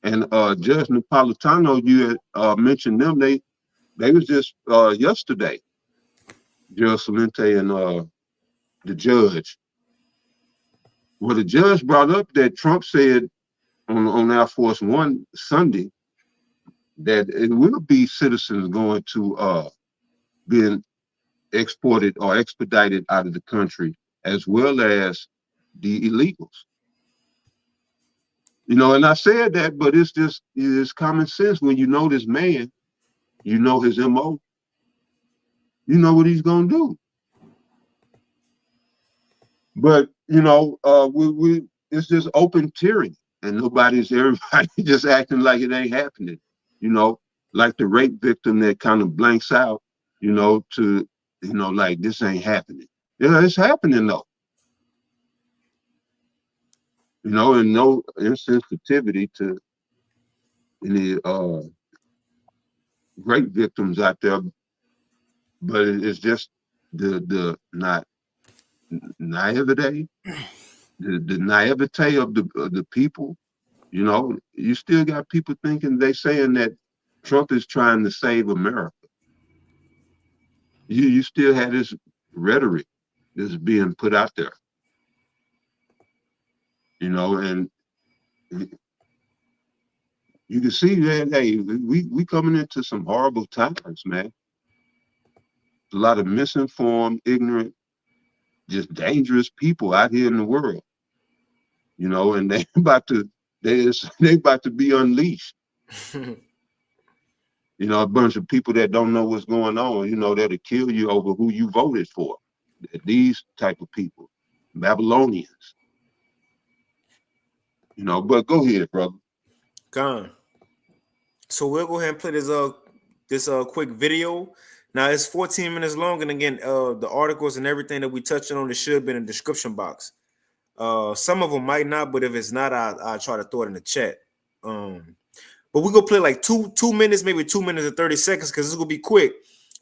And Judge Napolitano, you had mentioned them. They was just yesterday, Judge Salente and the judge. Well, the judge brought up that Trump said on Air Force One Sunday that it will be citizens going to being exported or expedited out of the country, as well as the illegals. You know, and I said that, but it's common sense. When you know this man, you know his MO, you know what he's gonna do. But you know, it's just open tyranny, and everybody just acting like it ain't happening. You know, like the rape victim that kind of blanks out, you know, like this ain't happening. Yeah, it's happening though. You know, and no insensitivity to any rape victims out there, but it's just the naivete, the naivete of the people. You know, you still got people thinking they saying that Trump is trying to save America. You still have this rhetoric that's being put out there. You know, and you can see that, hey, we coming into some horrible times, man. A lot of misinformed, ignorant, just dangerous people out here in the world. You know, and they about to be unleashed. You know, a bunch of people that don't know what's going on, you know, that'll kill you over who you voted for. These type of people, Babylonians. You know, but go ahead, brother. Gone. So we'll go ahead and play this quick video. Now it's 14 minutes long, and again, the articles and everything that we touched on, it should be in the description box. Some of them might not, but if it's not, I'll try to throw it in the chat. But we're gonna play like two minutes, maybe 2 minutes and 30 seconds, because it's gonna be quick.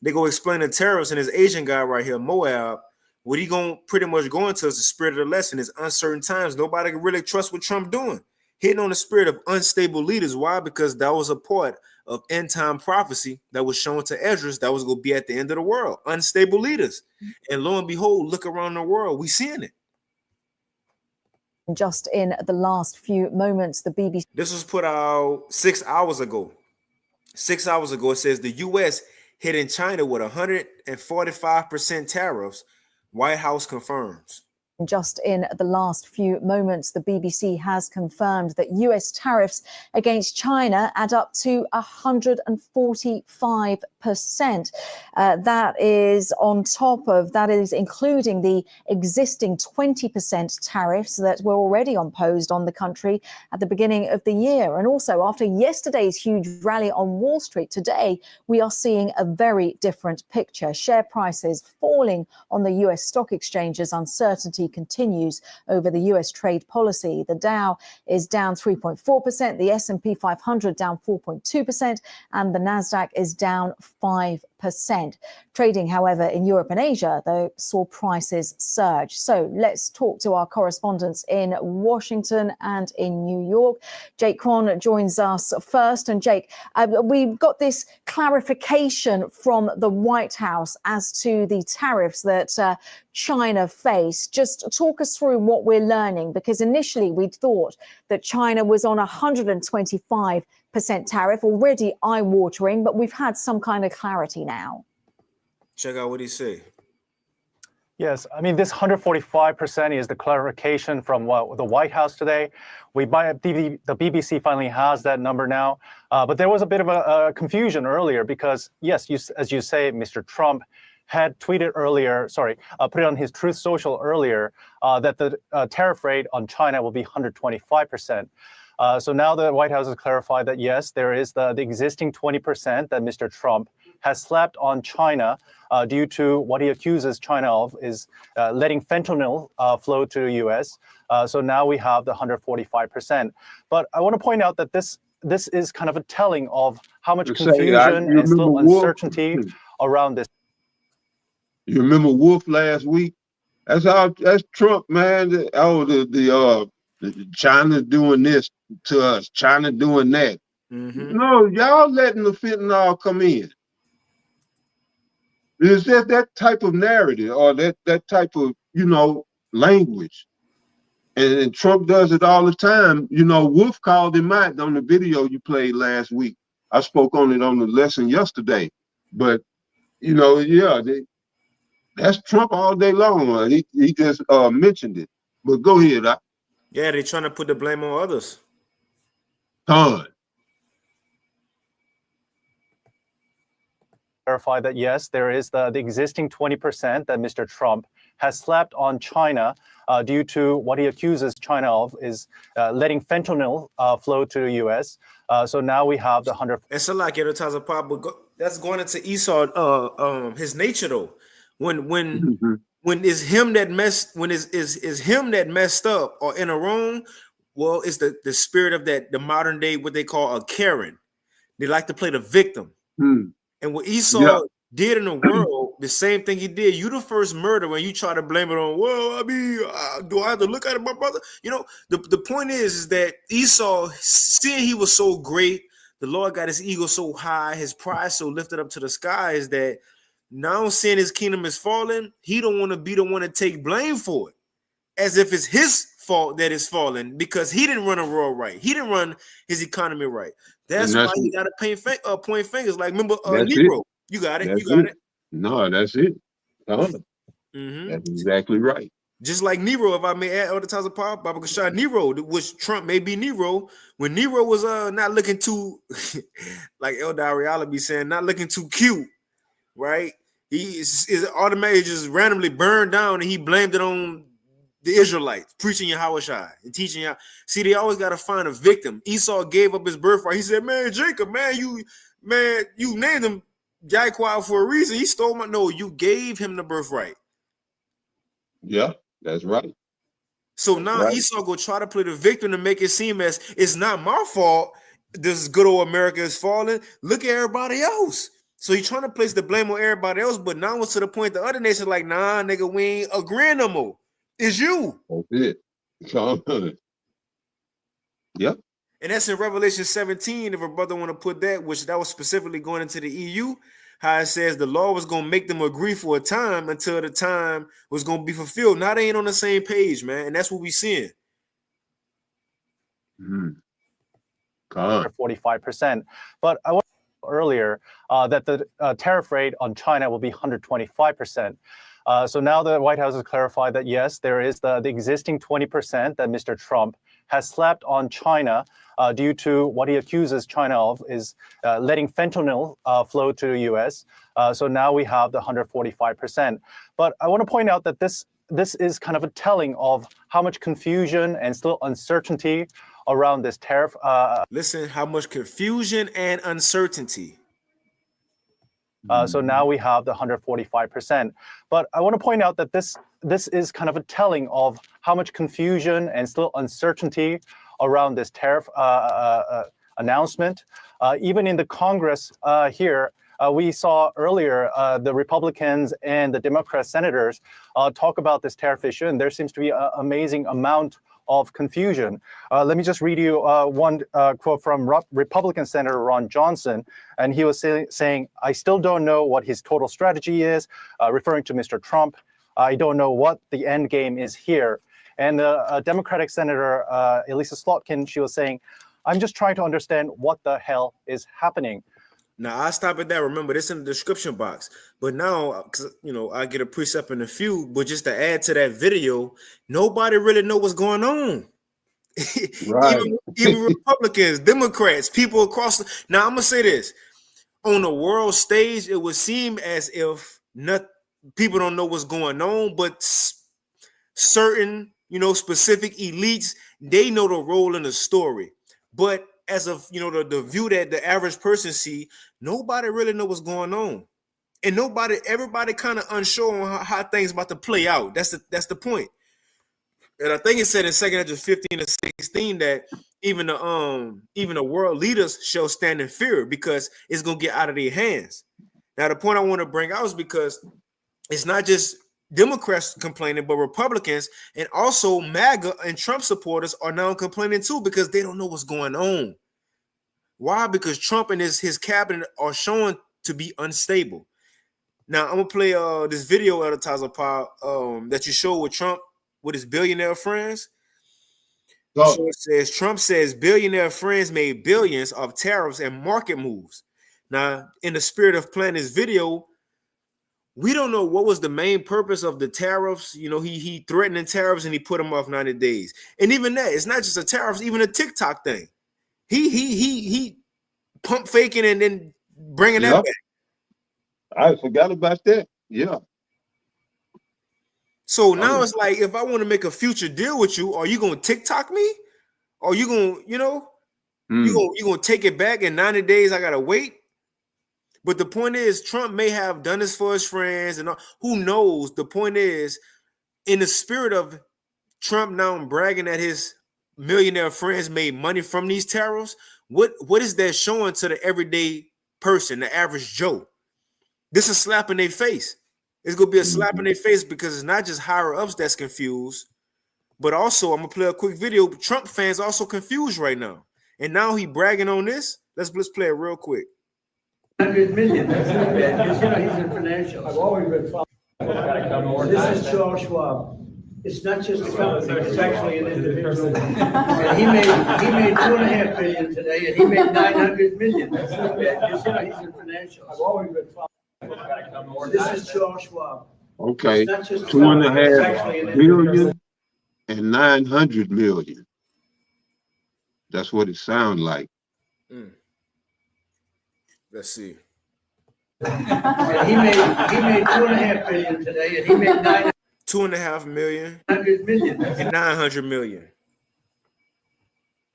They go explain the tariffs, and this Asian guy right here, Moab, what he gonna pretty much go into is the spirit of the lesson is uncertain times. Nobody can really trust what Trump doing. Hitting on the spirit of unstable leaders. Why? Because that was a part of end time prophecy that was shown to Esdras that was gonna be at the end of the world. Unstable leaders. And lo and behold, look around the world, we seeing it. Just in the last few moments, the BBC. This was put out 6 hours ago. 6 hours ago, it says the U.S. hitting China with 145% tariffs. White House confirms. Just in the last few moments, the BBC has confirmed that US tariffs against China add up to 145%. That is on top of, that is including the existing 20% tariffs that were already imposed on the country at the beginning of the year. And also, after yesterday's huge rally on Wall Street, today we are seeing a very different picture. Share prices falling on the US stock exchange as uncertainty continues over the US trade policy. The Dow is down 3.4%, the S&P 500 down 4.2%, and the Nasdaq is down 5%. Trading, however, in Europe and Asia, though, saw prices surge. So let's talk to our correspondents in Washington and in New York. Jake Kwon joins us first. And Jake, we've got this clarification from the White House as to the tariffs that China faced. Just talk us through what we're learning, because initially we'd thought that China was on 125% tariff, already eye-watering, but we've had some kind of clarity now. Check out what he said. Yes, I mean, this 145% is the clarification from the White House today. The BBC finally has that number now, but there was a bit of a confusion earlier because, yes, as you say, Mr. Trump had tweeted earlier, put it on his Truth Social earlier, that the tariff rate on China will be 125%. So now the White House has clarified that, yes, there is the existing 20% that Mr. Trump has slapped on China due to what he accuses China of is letting fentanyl flow to the U.S. So now we have the 145%. But I want to point out that this is kind of a telling of how much confusion and still uncertainty around this. You remember Wolf last week? That's Trump, man. Oh, China doing this to us, China doing that. No, y'all letting the fentanyl come in. Is that type of narrative or that type of, language? And Trump does it all the time. Wolf called him out on the video you played last week. I spoke on it on the lesson yesterday. But, that's Trump all day long. He just mentioned it. But go ahead. Yeah, they're trying to put the blame on others. Clarify that, yes, there is the existing 20% that Mr. Trump has slapped on China due to what he accuses China of is letting fentanyl flow to the U.S. So now we have the 100. It's a lot, but that's going into Esau, his nature though. When is him that messed up or in a wrong, well, it's the spirit of the modern day, what they call a Karen. They like to play the victim. And what Esau did in the world, the same thing he did. You the first murderer when you try to blame it on, well, I mean, do I have to look at it, my brother? The point is that Esau, seeing he was so great, the Lord got his ego so high, his pride so lifted up to the skies that now seeing his kingdom is falling, he don't want to be the one to take blame for it, as if it's his fault that it's falling because he didn't run a world right. He didn't run his economy right. That's why you got to point fingers. Like, remember, Nero. You got it. It. No, that's it. That's exactly right. Just like Nero, if I may add, other times of power, Baba Kashad, Nero, which Trump may be Nero, when Nero was not looking too, like Elder Ariala be saying, not looking too cute, right? He is automatically just randomly burned down, and he blamed it on the Israelites preaching Yahushua and teaching you. See, they always got to find a victim. Esau gave up his birthright. He said, "Man, Jacob, you named him Jaquan for a reason. He stole my." No, you gave him the birthright. Yeah, that's right. So now Esau go try to play the victim to make it seem as it's not my fault. This good old America is falling. Look at everybody else. So he's trying to place the blame on everybody else, but now it's to the point the other nations like, nah, nigga, we ain't agreeing no more. It's you. That's it. Yep. And that's in Revelation 17. If a brother want to put that, which that was specifically going into the EU, how it says the law was going to make them agree for a time until the time was going to be fulfilled. Now they ain't on the same page, man. And that's what we seeing. God. 45%. But I want earlier that the tariff rate on China will be 125%. So now the White House has clarified that yes, there is the existing 20% that Mr. Trump has slapped on China due to what he accuses China of is letting fentanyl flow to the U.S. So now we have the 145%. But I want to point out that this is kind of a telling of how much confusion and still uncertainty around this tariff. Listen, how much confusion and uncertainty. So now we have the 145%. But I want to point out that this is kind of a telling of how much confusion and still uncertainty around this tariff announcement. Even in the Congress here, we saw earlier the Republicans and the Democrat senators talk about this tariff issue, and there seems to be an amazing amount of confusion. Let me just read you one quote from Republican Senator Ron Johnson, and he was saying, "I still don't know what his total strategy is," referring to Mr. Trump. "I don't know what the end game is here." And the Democratic Senator Elisa Slotkin, she was saying, "I'm just trying to understand what the hell is happening." Now I stop at that. Remember, this in the description box. But now, I get a precept in a few. But just to add to that video, nobody really know what's going on. Right. even Republicans, Democrats, people across. Now I'm gonna say this: on the world stage, it would seem as if people don't know what's going on, but certain, specific elites, they know the role in the story. But as of the view that the average person see, nobody really know what's going on, and everybody kind of unsure on how things about to play out. That's the point. And I think it said in 2 Corinthians 15 and 16 that even the world leaders shall stand in fear because it's gonna get out of their hands. Now the point I want to bring out is because it's not just Democrats complaining, but Republicans and also MAGA and Trump supporters are now complaining too because they don't know what's going on. Why? Because Trump and his cabinet are shown to be unstable. Now I'm gonna play this video, Advertiser Paul, that you showed with Trump with his billionaire friends. So it says Trump says billionaire friends made billions of tariffs and market moves. Now, in the spirit of playing this video, we don't know what was the main purpose of the tariffs. He threatened the tariffs and he put them off 90 days. And even that, it's not just a tariffs, even a TikTok thing. He pump faking and then bringing that back. I forgot about that. Yeah. So now it's like, if I want to make a future deal with you, are you going to TikTok me? Or you going, you going to take it back in 90 days? I got to wait. But the point is, Trump may have done this for his friends and all, who knows? The point is, in the spirit of Trump now bragging that his millionaire friends made money from these tariffs, what is that showing to the everyday person, the average Joe? This is a slap in their face. It's going to be a slap in their face because it's not just higher ups that's confused, but also, I'm going to play a quick video. Trump fans also confused right now. And now he bragging on this. Let's play it real quick. 100 million. That's not bad because he's in financial. I've always been following. This is Charles Schwab. It's not just a company; it's actually an individual. And he made $2.5 billion today, and he made 900 million. That's not bad because he's in financial. I've always been following. This is Charles Schwab. Okay, 2.5 billion and 900 million. That's what it sounds like. Let's see. And he made $2.5 billion today, and he made 2.5 million and 900 million.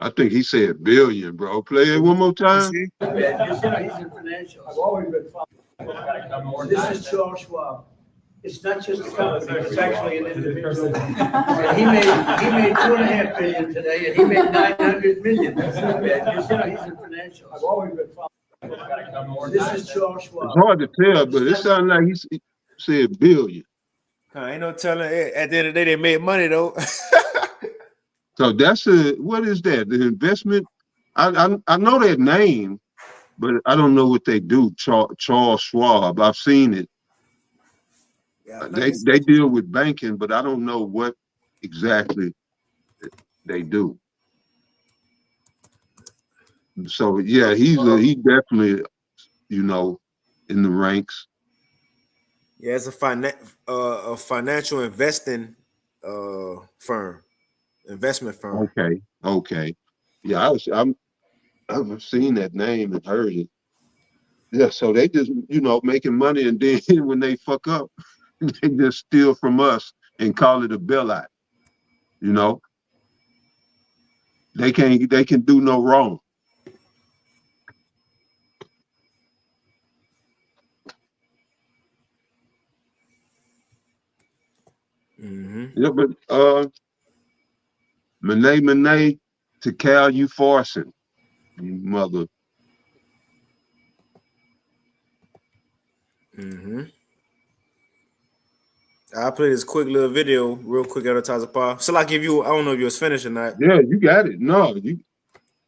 I think he said billion, bro. Play it one more time. He's in financial. I've always been following. This is Charles Schwab. It's not just a company; it's actually an individual. And he made $2.5 billion today, and he made 900 million. That's not bad because he's in financial. I've always been following. This is Charles Schwab. It's hard to tell, but it sounds like he said billion. Ain't no telling. At the end of the day, they made money though. So that's what is that? The investment? I know that name, but I don't know what they do. Charles Schwab. I've seen it. Yeah, they deal with banking, but I don't know what exactly they do. So yeah, he definitely, you know, in the ranks. Yeah, it's a financial investing firm, investment firm. Okay. Yeah, I've seen that name and heard it. Yeah, so they just, you know, making money, and then when they fuck up, they just steal from us and call it a bailout. You know, they can do no wrong. Yeah, but Monet to Cal, you forcing, you mother. I'll play this quick little video real quick at a Tazapar. So like if you, I don't know if you was finished or not. Yeah, you got it. No,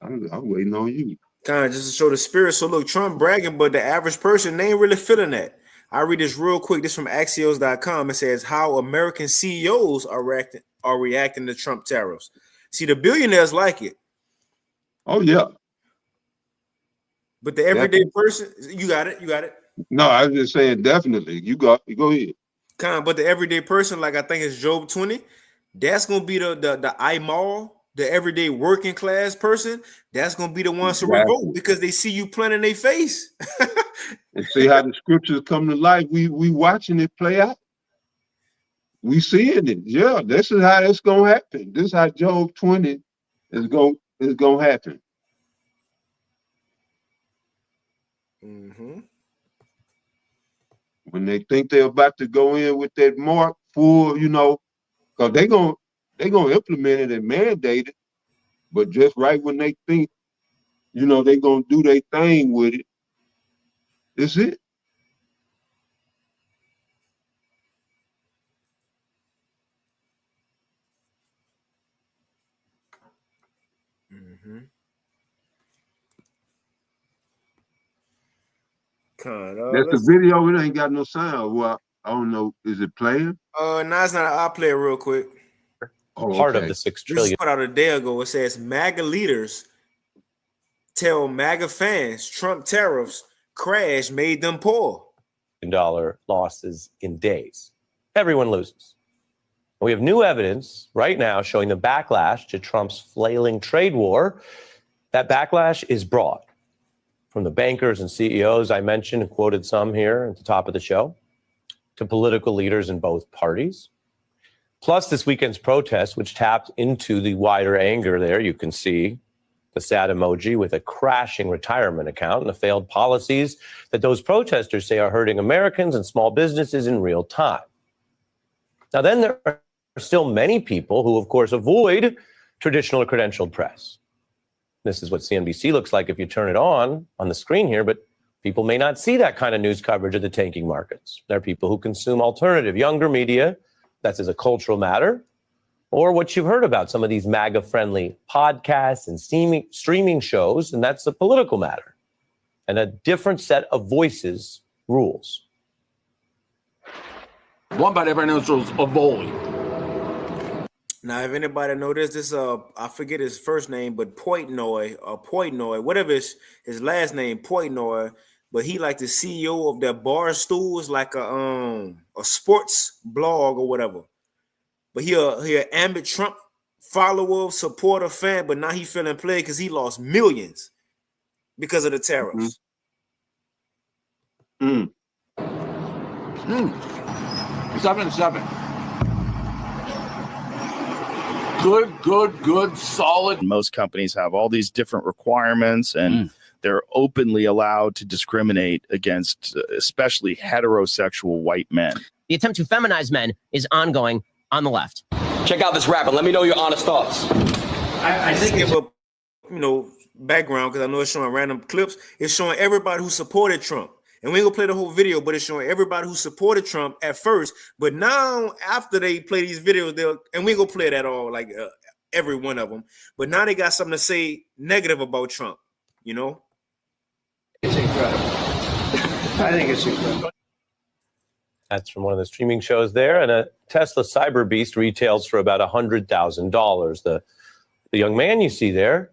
I'm waiting on you. Kind of just to show the spirit. So look, Trump bragging, but the average person, they ain't really feeling that. I read this real quick. This from Axios.com. It says how American CEOs are reacting to Trump tariffs. See, the billionaires like it. Oh yeah. But the everyday person, you got it. No, I was just saying definitely. You go ahead. But the everyday person, like I think it's Job 20, that's gonna be the IMAL, the everyday working class person. That's gonna be the ones to revolt because they see you planting their face. And see how the scriptures come to life. We watching it play out. We seeing it. Yeah, this is how it's gonna happen. This is how Job 20 is gonna happen. When they think they're about to go in with that mark full, you know, because they're gonna implement it and mandate it, but just right when they think, you know, they're gonna do their thing with it, that's it. That's the video. It ain't got no sound. Well, I don't know. Is it playing? No, it's not. I'll play it real quick. Part of the $6 trillion. This was put out a day ago. It says MAGA leaders tell MAGA fans Trump tariffs crash made them poor. $1 losses in days. Everyone loses. We have new evidence right now showing the backlash to Trump's flailing trade war. That backlash is broad. From the bankers and CEOs I mentioned and quoted some here at the top of the show, to political leaders in both parties. Plus this weekend's protest, which tapped into the wider anger there. You can see the sad emoji with a crashing retirement account and the failed policies that those protesters say are hurting Americans and small businesses in real time. Now, then there are still many people who, of course, avoid traditional or credentialed press. This is what CNBC looks like if you turn it on the screen here, but people may not see that kind of news coverage of the tanking markets. There are people who consume alternative, younger media, that's as a cultural matter, or what you've heard about, some of these MAGA-friendly podcasts and streaming shows, and that's a political matter. And a different set of voices rules. One bite everybody knows is avoid. Now, if anybody know this I forget his first name, but Portnoy, whatever his last name, Portnoy, but he like the CEO of that Barstool, is like a sports blog or whatever. But he an ambit Trump follower, supporter, fan, but now he feeling played because he lost millions because of the tariffs. 7-7. Good, solid. Most companies have all these different requirements, and they're openly allowed to discriminate against especially heterosexual white men. The attempt to feminize men is ongoing on the left. Check out this rapper. Let me know your honest thoughts. I think give a background because I know it's showing random clips. It's showing everybody who supported Trump. And we ain't gonna play the whole video, but it's showing everybody who supported Trump at first. But now, after they play these videos, and we ain't gonna play it at all, like every one of them. But now they got something to say negative about Trump, you know? It's incredible. I think it's incredible. That's from one of the streaming shows there. And a Tesla Cyber Beast retails for about $100,000. The young man you see there,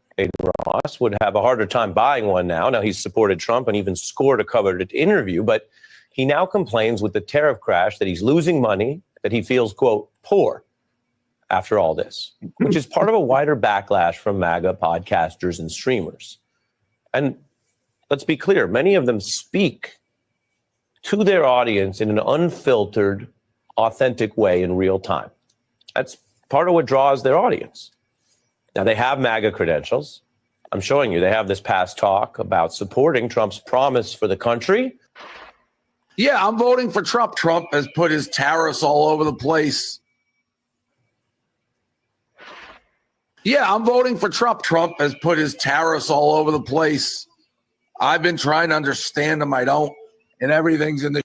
Ross would have a harder time buying one now. Now he's supported Trump and even scored a coveted interview, but he now complains with the tariff crash that he's losing money, that he feels, quote, poor after all this, which is part of a wider backlash from MAGA podcasters and streamers. And let's be clear, many of them speak to their audience in an unfiltered, authentic way in real time. That's part of what draws their audience. Now, they have MAGA credentials. I'm showing you, they have this past talk about supporting Trump's promise for the country. Yeah, I'm voting for Trump. Trump has put his tariffs all over the place. Yeah, I'm voting for Trump. Trump has put his tariffs all over the place. I've been trying to understand him. I don't. And everything's in the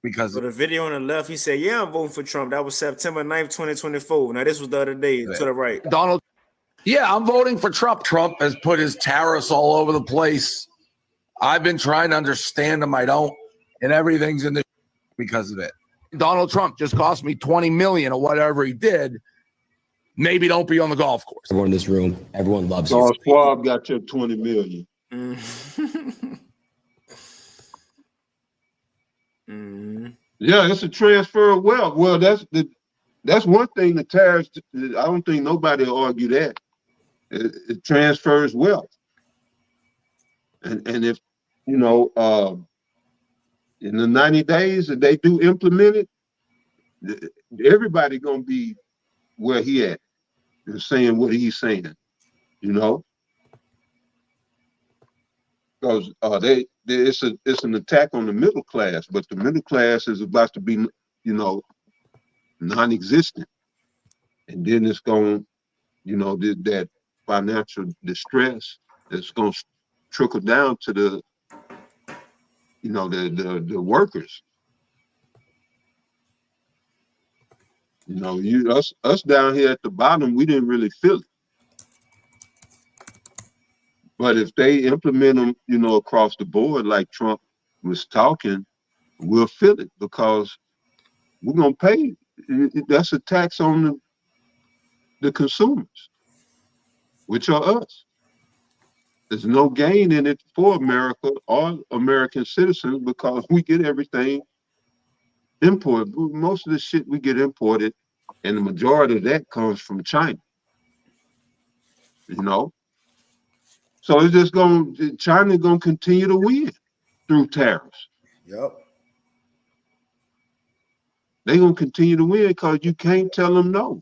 because So the video on the left, he said, yeah, I'm voting for Trump. That was September 9th, 2024. Now, this was the other day to the right. Donald. Yeah, I'm voting for Trump. Trump has put his tariffs all over the place. I've been trying to understand him. I don't. And everything's in the because of it. Donald Trump just cost me $20 million or whatever he did. Maybe don't be on the golf course. Everyone in this room, everyone loves you. Charles Schwab got your 20 million. Yeah, it's a transfer of wealth. Well, that's one thing. The tariffs. I don't think nobody will argue that. It transfers wealth, and if in the 90 days that they do implement it, everybody gonna be where he at and saying what he's saying, because it's an attack on the middle class, but the middle class is about to be non-existent, and then it's going that financial distress that's going to trickle down to the the workers. Us down here at the bottom, we didn't really feel it. But if they implement them, across the board, like Trump was talking, we'll feel it because we're going to pay. That's a tax on the consumers, which are us. There's no gain in it for America or American citizens because we get everything imported. Most of the shit we get imported, and the majority of that comes from China. So it's just China gonna continue to win through tariffs. Yep. They're gonna continue to win because you can't tell them no.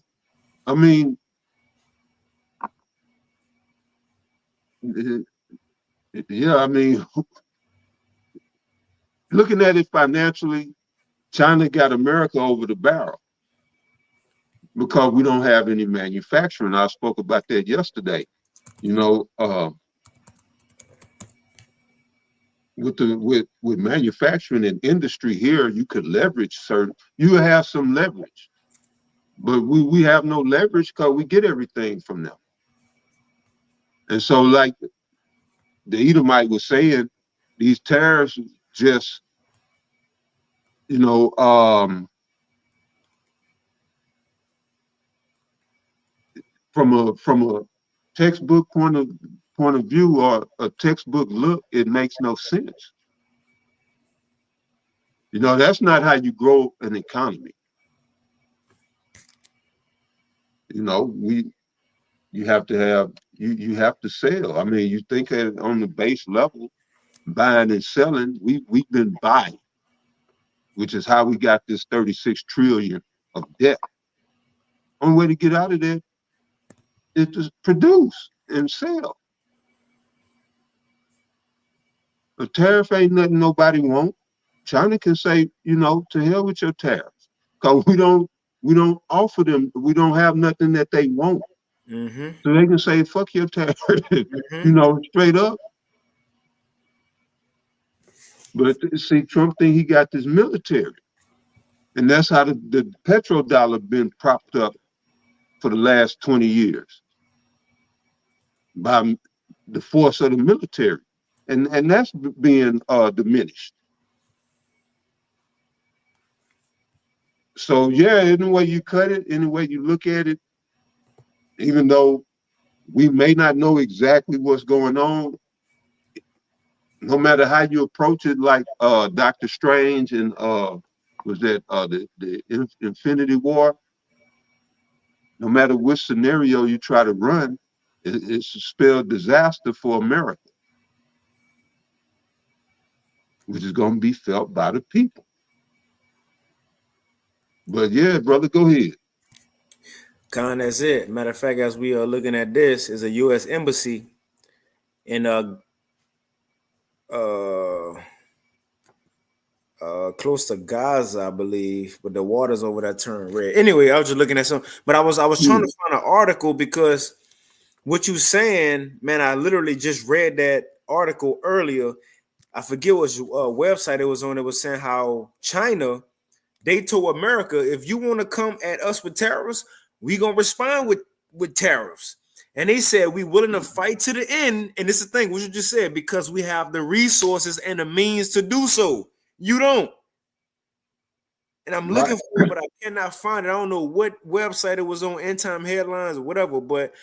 I mean, looking at it financially, China got America over the barrel because we don't have any manufacturing. I spoke about that yesterday. With manufacturing and industry here, you could leverage you have some leverage, but we have no leverage because we get everything from them. And so, like the Edomite was saying, these tariffs just, from a textbook point of view or a textbook look, it makes no sense. That's not how you grow an economy. You have to sell. I mean, you think that on the base level, buying and selling, we've been buying, which is how we got this 36 trillion of debt. Only way to get out of that is to produce and sell. A tariff ain't nothing nobody want. China can say, to hell with your tariffs, because we don't offer them. We don't have nothing that they want. Mm-hmm. So they can say, fuck your tariff, straight up. But see, Trump think he got this military. And that's how the petrodollar been propped up for the last 20 years by the force of the military. And that's being diminished. So yeah, any way you cut it, any way you look at it, even though We may not know exactly what's going on. No matter how you approach it, like Doctor Strange and was that the Infinity War? No matter which scenario you try to run, it's spelled disaster for America, which is going to be felt by the people. But yeah, brother, go ahead. Con, that's it. Matter of fact, as we are looking at this, is a U.S. embassy in close to Gaza, I believe, but the waters over there turn red. Anyway, I was just looking at some, but I was trying to find an article because what you saying, man, I literally just read that article earlier. I forget what website it was on. It was saying how China, they told America, if you want to come at us with tariffs, we gonna respond with tariffs. And they said we willing to fight to the end. And it's the thing, what you just said, because we have the resources and the means to do so. You don't. And I'm looking for it, but I cannot find it. I don't know what website it was on, End Time Headlines or whatever. But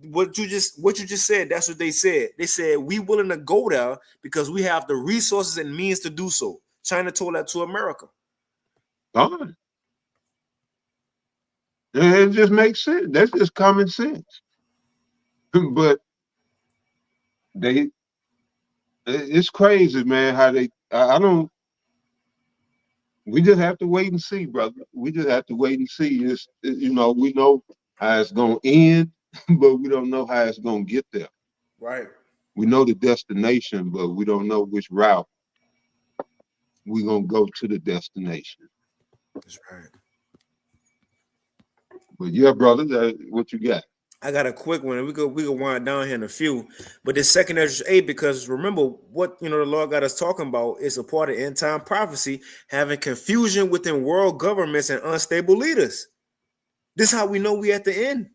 what you just said, that's what they said. They said we willing to go there because we have the resources and means to do so. China told that to America. Fine. It just makes sense. That's just common sense. But it's crazy, man, how I don't, we just have to wait and see, brother. We just have to wait and see. We know how it's going to end, but we don't know how it's going to get there. Right. We know the destination, but we don't know which route we're going to go to the destination. That's right. But yeah, brother, what you got? I got a quick one, and we could wind down here in a few. But this 2 Esdras 8, because remember what the Lord got us talking about is a part of end time prophecy, having confusion within world governments and unstable leaders. This is how we know we at the end.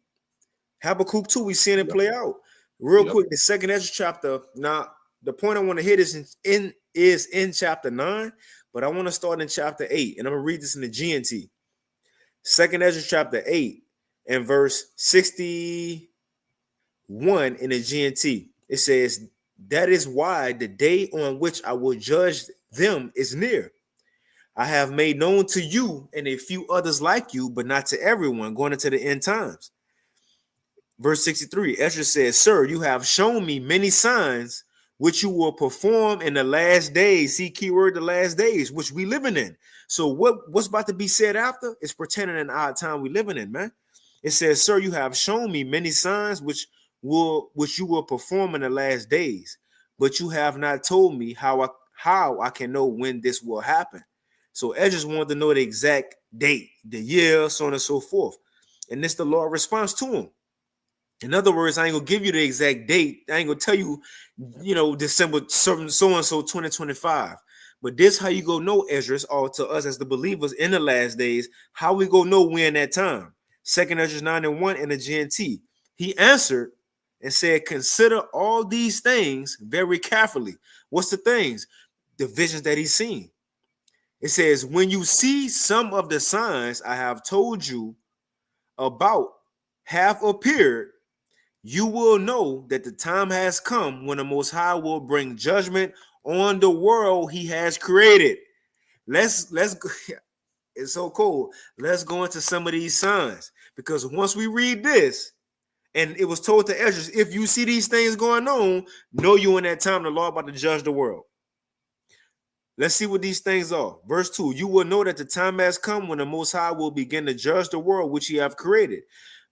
Habakkuk 2, we seeing it play out. Real quick, the 2 Esdras chapter. Now, the point I want to hit is in chapter 9, but I want to start in chapter 8, and I'm gonna read this in the GNT. 2 Esdras chapter 8 and verse 61 in the GNT. It says, that is why the day on which I will judge them is near. I have made known to you and a few others like you, but not to everyone, going into the end times. Verse 63, Esdras says, sir, you have shown me many signs which you will perform in the last days. See, keyword, the last days, which we living in. So what's about to be said after is pretending an odd time we living in, man. It says, sir, you have shown me many signs which you will perform in the last days, but you have not told me how I can know when this will happen. So Esdras wanted to know the exact date, the year, so on and so forth. And this the Lord responds to him. In other words, I ain't gonna give you the exact date. I ain't gonna tell you, December so and so 2025. But this how you go know, Esdras, or to us as the believers in the last days, how we go know we're in that time. 2 Esdras 9:1 in the GNT. He answered and said, consider all these things very carefully. What's the things? The visions that he's seen. It says, when you see some of the signs I have told you about have appeared, you will know that the time has come when the Most High will bring judgment on the world he has created. Let's go. It's so cool. Let's go into some of these signs, because once we read this, and it was told to Esdras, if you see these things going on, know you in that time the Lord about to judge the world. Let's see what these things are. Verse 2, you will know that the time has come when the Most High will begin to judge the world which he have created.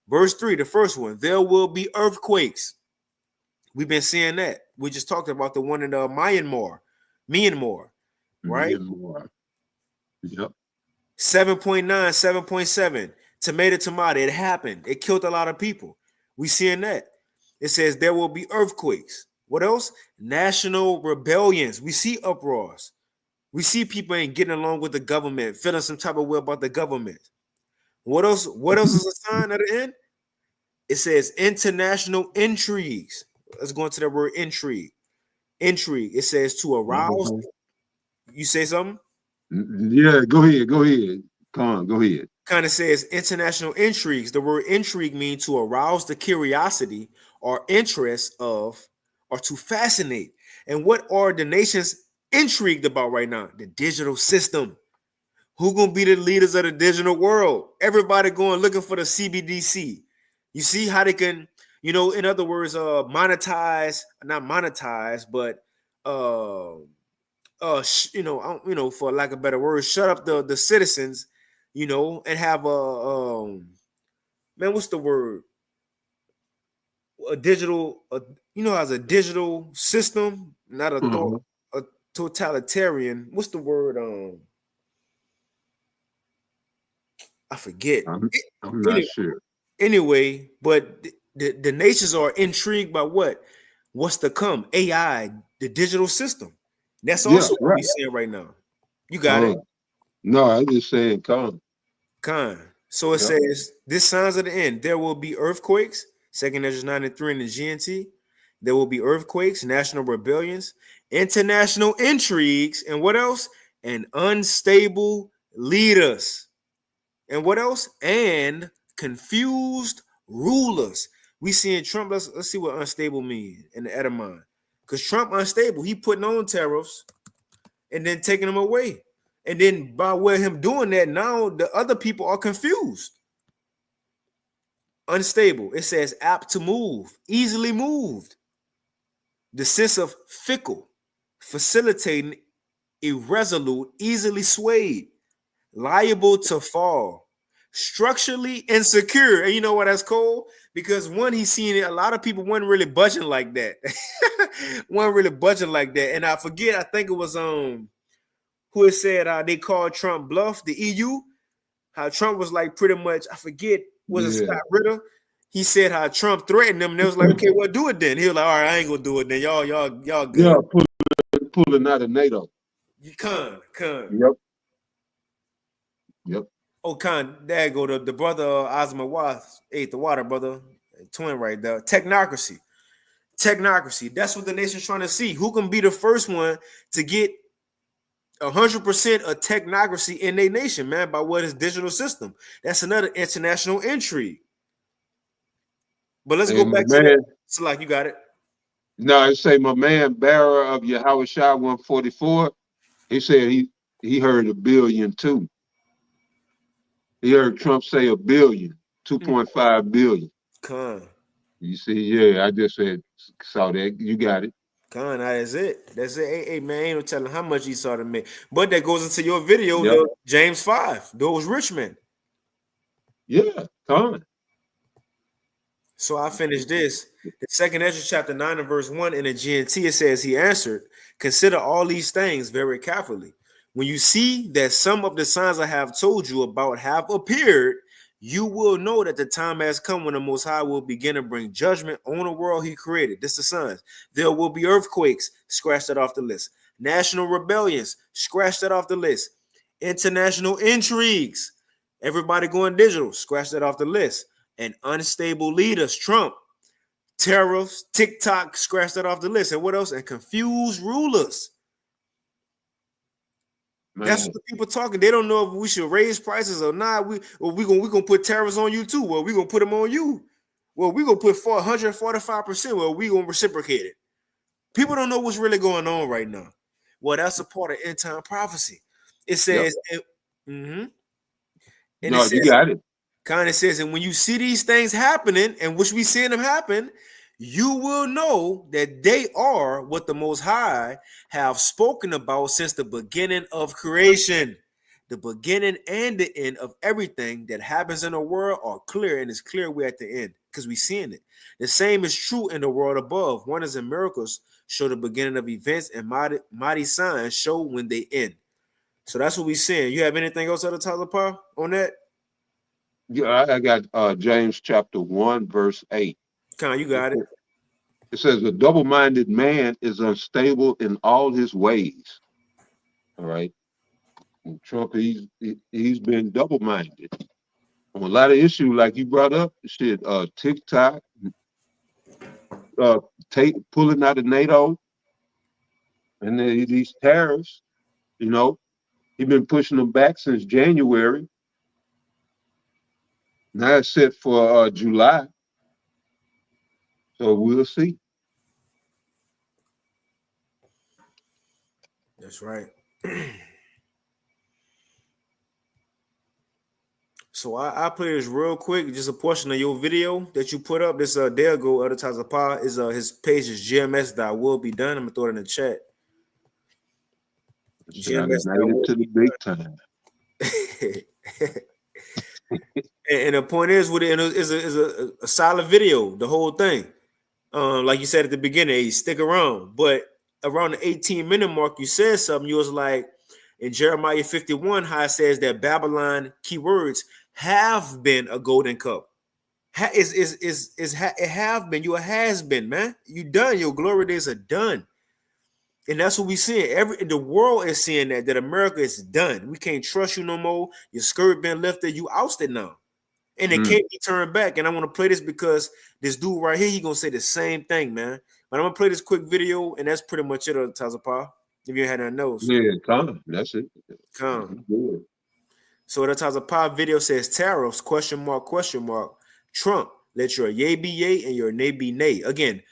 Verse 3, the first one, there will be earthquakes. We've been seeing that. We just talked about the one in Myanmar, right? Myanmar. Yep. 7.9, 7.7, tomato. It happened. It killed a lot of people. We seeing that. It says there will be earthquakes. What else? National rebellions. We see uproars. We see people ain't getting along with the government, feeling some type of way about the government. What else? What else is a sign at the end? It says international intrigues. Let's go into the word intrigue. Intrigue. It says to arouse. You say something? Yeah, go ahead. Go ahead. Kind of says international intrigues. The word intrigue means to arouse the curiosity or interests of are to fascinate. And what are the nations intrigued about right now? The digital system. Who gonna be the leaders of the digital world? Everybody going looking for the CBDC. You see how they can, in other words, monetize, not monetize, but for lack of better words, shut up the citizens, and have a man, what's the word? A digital, as a digital system, not a a totalitarian. What's the word? I forget. I'm not sure. Anyway, but the nations are intrigued by what's to come. AI, the digital system. That's also what we're seeing right now. You got it. No, I just saying come. So it says, this signs of the end. There will be earthquakes, 2nd Ezra 9 and 3 in the GNT. There will be earthquakes, national rebellions, international intrigues, and what else? And unstable leaders. And what else? And confused rulers. We seeing Trump. Let's see what unstable means in the etymology. Because Trump unstable. He putting on tariffs and then taking them away. And then by way of him doing that, now the other people are confused. Unstable. It says apt to move, easily moved. The sense of fickle, facilitating, irresolute, easily swayed, liable to fall, structurally insecure. And you know what that's called? Because he's seen it. A lot of people weren't really budging like that. And I forget, I think it was who it said they called Trump bluff, the EU. How Trump was like pretty much, I forget, was it Scott Ritter? He said how Trump threatened them, and they was like, okay, well, do it then. He was like, all right, I ain't gonna do it then. Y'all good. Yeah, pulling out of NATO. You con. Yep. Oh, there go the brother Ozma Watts ate the water, brother. Twin right there. Technocracy. That's what the nation's trying to see. Who can be the first one to get 100% of technocracy in their nation, man, by what is digital system? That's another international intrigue. But let's go back to Salak, you got it. No, I say my man, bearer of Yahweh Shah 144, he said he heard 1 billion too. He heard Trump say 1 billion, 2.5 billion. You see, I just saw that. You got it. That is it. That's it. Hey, man, ain't no telling how much he saw to make. But that goes into your video, the James 5, those rich men. Yeah, So I finished this. The 2nd Ezra chapter 9 and verse 1 in the GNT, it says, he answered, consider all these things very carefully. When you see that some of the signs I have told you about have appeared, you will know that the time has come when the Most High will begin to bring judgment on the world he created. This is the signs. There will be earthquakes. Scratch that off the list. National rebellions. Scratch that off the list. International intrigues. Everybody going digital. Scratch that off the list. And unstable leaders, Trump, tariffs, TikTok, scratch that off the list. And what else? And confused rulers. Man. That's what the people talking. They don't know if we should raise prices or not. We gonna put tariffs on you too. Well, we gonna put them on you. Well, we gonna put 145%. Well, we gonna reciprocate it. People don't know what's really going on right now. Well, that's a part of end time prophecy. It says, you got it. Kind of says, and when you see these things happening, and which we seeing them happen, you will know that they are what the Most High have spoken about since the beginning of creation. The beginning and the end of everything that happens in the world are clear, and it's clear we're at the end because we're seeing it. The same is true in the world above. Wonders and miracles show the beginning of events, and mighty signs show when they end. So that's what we're seeing. You have anything else at the top of the on that? Yeah, I got James chapter 1, verse 8. You got it. It says, a double-minded man is unstable in all his ways. All right. And Trump, he's been double-minded on a lot of issues, like you brought up. TikTok, pulling out of NATO, and then these tariffs. He's been pushing them back since January. Now it's set for July. So we'll see. That's right. So I play this real quick, just a portion of your video that you put up. This day ago, Advertiser Pa is his page is GMS.will be done. I'm gonna throw it in the chat. GMS made it to the big time. And the point is, with it is a solid video, the whole thing. Like you said at the beginning, hey, stick around. But around the 18-minute mark, you said something. You was like, in Jeremiah 51, how it says that Babylon keywords have been a golden cup. It have been. You a has been, man. You done. Your glory days are done. And that's what we see. The world is seeing that America is done. We can't trust you no more. Your skirt been lifted. You ousted now. And it can't be turned back. And I want to play this because this dude right here, he gonna say the same thing, man. But I'm gonna play this quick video, and that's pretty much it on Taza Pa. If you had that nose. Yeah, come. That's it. Come. So the Taza Pa video says tariffs, ? Trump, let your yay be yay and your nay be nay. Again,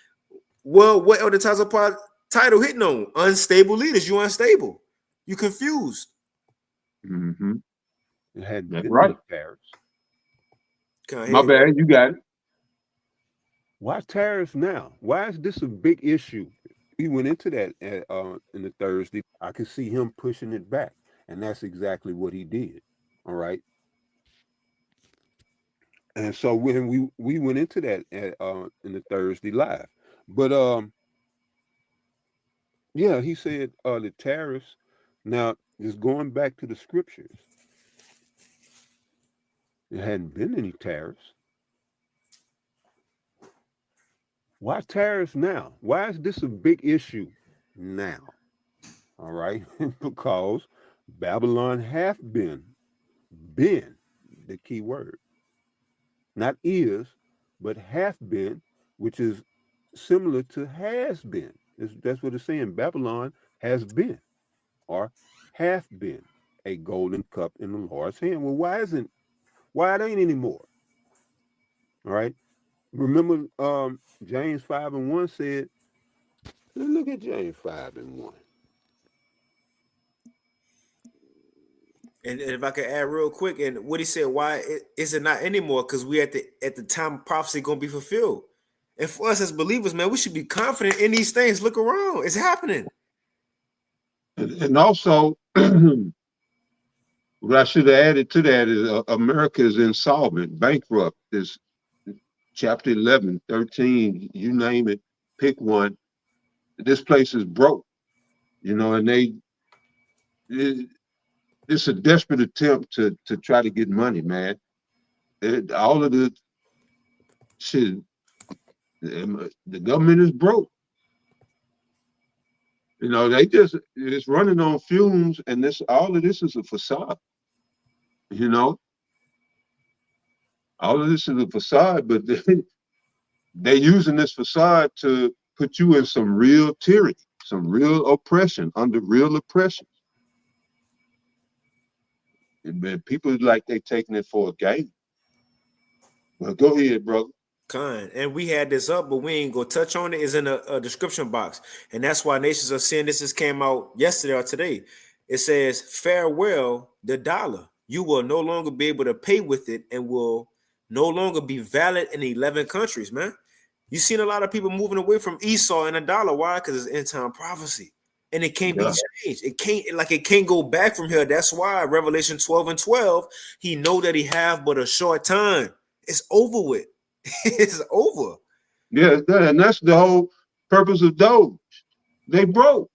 well, what the Taza Pa title hitting on? Unstable leaders. You unstable. You confused. Mm-hmm. That's right. Tariffs. My bad. You got it. Why tariffs now? Why is this a big issue? We went into that in the Thursday. I could see him pushing it back, and that's exactly what he did. All right. And so when we went into that in the Thursday live, but yeah, he said the tariffs. Now, just going back to the scriptures, there hadn't been any tariffs. Why tariffs now? Why is this a big issue now? All right, because Babylon have been the key word. Not is, but have been, which is similar to has been. That's what it's saying. Babylon has been or have been a golden cup in the Lord's hand. Well, why it ain't anymore? All right. Remember James 5:1 said, look at James 5:1. And if I could add real quick, and what he said, why is it not anymore? Because we at the time of prophecy gonna be fulfilled. And for us as believers, man, we should be confident in these things. Look around, it's happening. And also, what I should have added to that is America is insolvent, bankrupt. Is chapter 11, 13, you name it, pick one. This place is broke, and it's a desperate attempt to try to get money, man. All of the shit, the government is broke. It's running on fumes, and all of this is a facade. All of this is a facade, but they're using this facade to put you in some real tyranny, some real oppression, under real oppression. And people like they taking it for a game. Well, go ahead, brother. Kind. And we had this up, but we ain't gonna touch on it. It's in a description box, and that's why nations are seeing this. This came out yesterday or today. It says, "Farewell the dollar. You will no longer be able to pay with it, and will no longer be valid in 11 countries." Man, you seen a lot of people moving away from Esau and the dollar. Why? Because it's end time prophecy. And it can't be changed. It can't go back from here. That's why Revelation 12:12, he know that he have but a short time. It's over with. It's over. Yeah, and that's the whole purpose of Doge. They broke.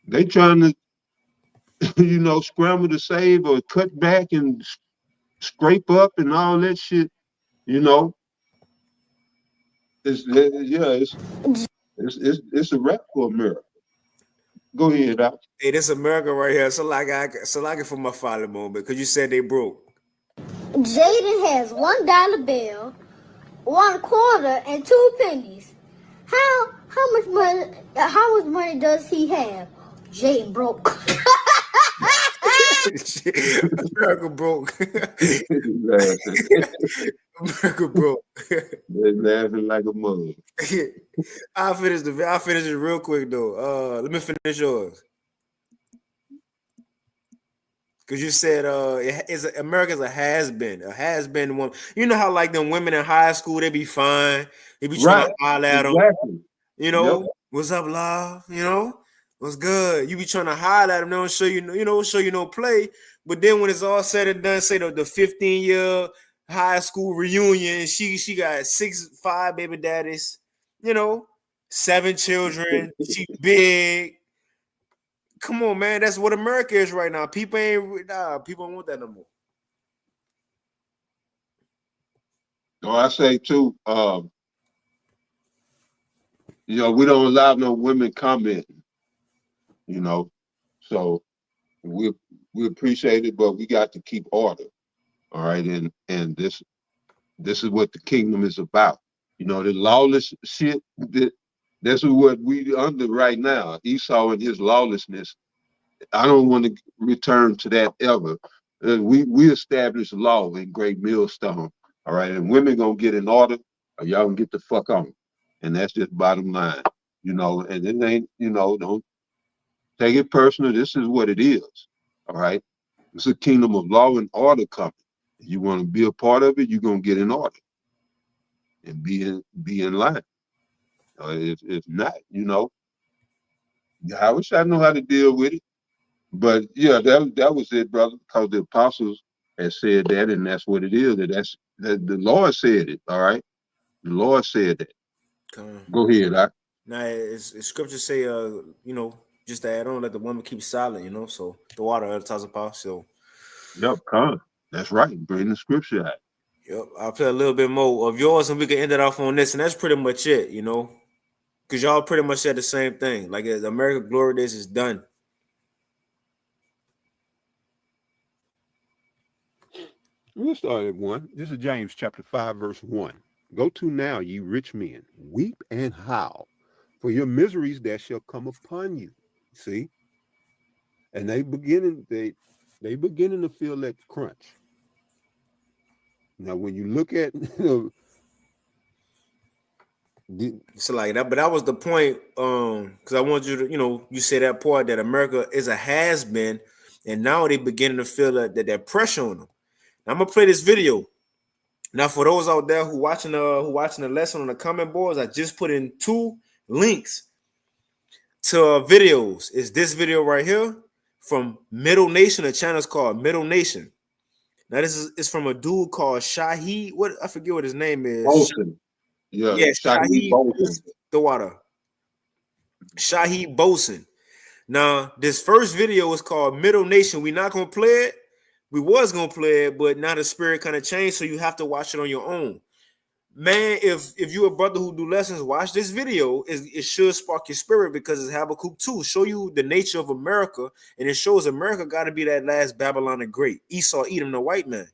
They trying to, scramble to save or cut back and scrape up and all that shit. It's a wrap for America. Go ahead, Doc. Hey, this America right here. So like it for my father moment, because you said they broke. Jaden has $1 bill, 1 quarter, and 2 pennies. How much money does he have? Jaden broke. America broke. America broke. They're laughing like a mug. I'll finish it real quick though. Let me finish yours. Because you said America's a has-been one. You know how like them women in high school, they be fine. They be trying to holler at them. You know, what's up, love? You know, what's good? You be trying to holler at them. They don't show you, show you no play. But then when it's all said and done, say the 15-year high school reunion, she got 5 baby daddies, 7 children. She big. Come on, man. That's what America is right now. People don't want that no more. So I say too, we don't allow no women commenting, so we appreciate it, but we got to keep order. All right. And this is what the kingdom is about. The lawless shit, that's what we under right now. Esau and his lawlessness. I don't want to return to that ever. We established law in Great Millstone. All right. And women gonna get in order, or y'all gonna get the fuck on. And that's just bottom line, and it ain't, don't take it personal. This is what it is. All right. It's a kingdom of law and order coming. If you want to be a part of it, you're gonna get in order and be in line. If not, I wish I know how to deal with it. But yeah, that was it, brother, because the apostles had said that, and that's what it is. That the Lord said it. All right. The Lord said that. Go ahead, Now, it's scripture say, just to add on, let the woman keep silent, so the water at the top of the pot. So, yep, come. That's right. Bring the scripture out. Yep, I'll play a little bit more of yours, and we can end it off on this, and that's pretty much it, because y'all pretty much said the same thing. Like, the American Glory Days is done. We'll start at 1. This is James chapter 5, verse 1. Go to now, ye rich men, weep and howl for your miseries that shall come upon you. See? And they beginning to feel that crunch. Now, when you look at it's like that, but that was the point. Because I want you to, you say that part that America is a has-been, and now they beginning to feel that pressure on them. Now, I'm gonna play this video. Now, for those out there who watching the lesson on the comment boards, I just put in 2 links to videos. It's this video right here from Middle Nation. The channel's called Middle Nation. Now, it's from a dude called Shaheed. I forget what his name is. Bolton. Yeah, Shaheed Bolton. The water. Shaheed Bolton. Now, this first video is called Middle Nation. We're not gonna play it. We was gonna play it, but now the spirit kind of changed, so you have to watch it on your own. Man, if you're a brother who do lessons, watch this video. It should spark your spirit, because it's Habakkuk 2. Show you the nature of America, and it shows America got to be that last Babylon the Great. Esau, Edom, the white man.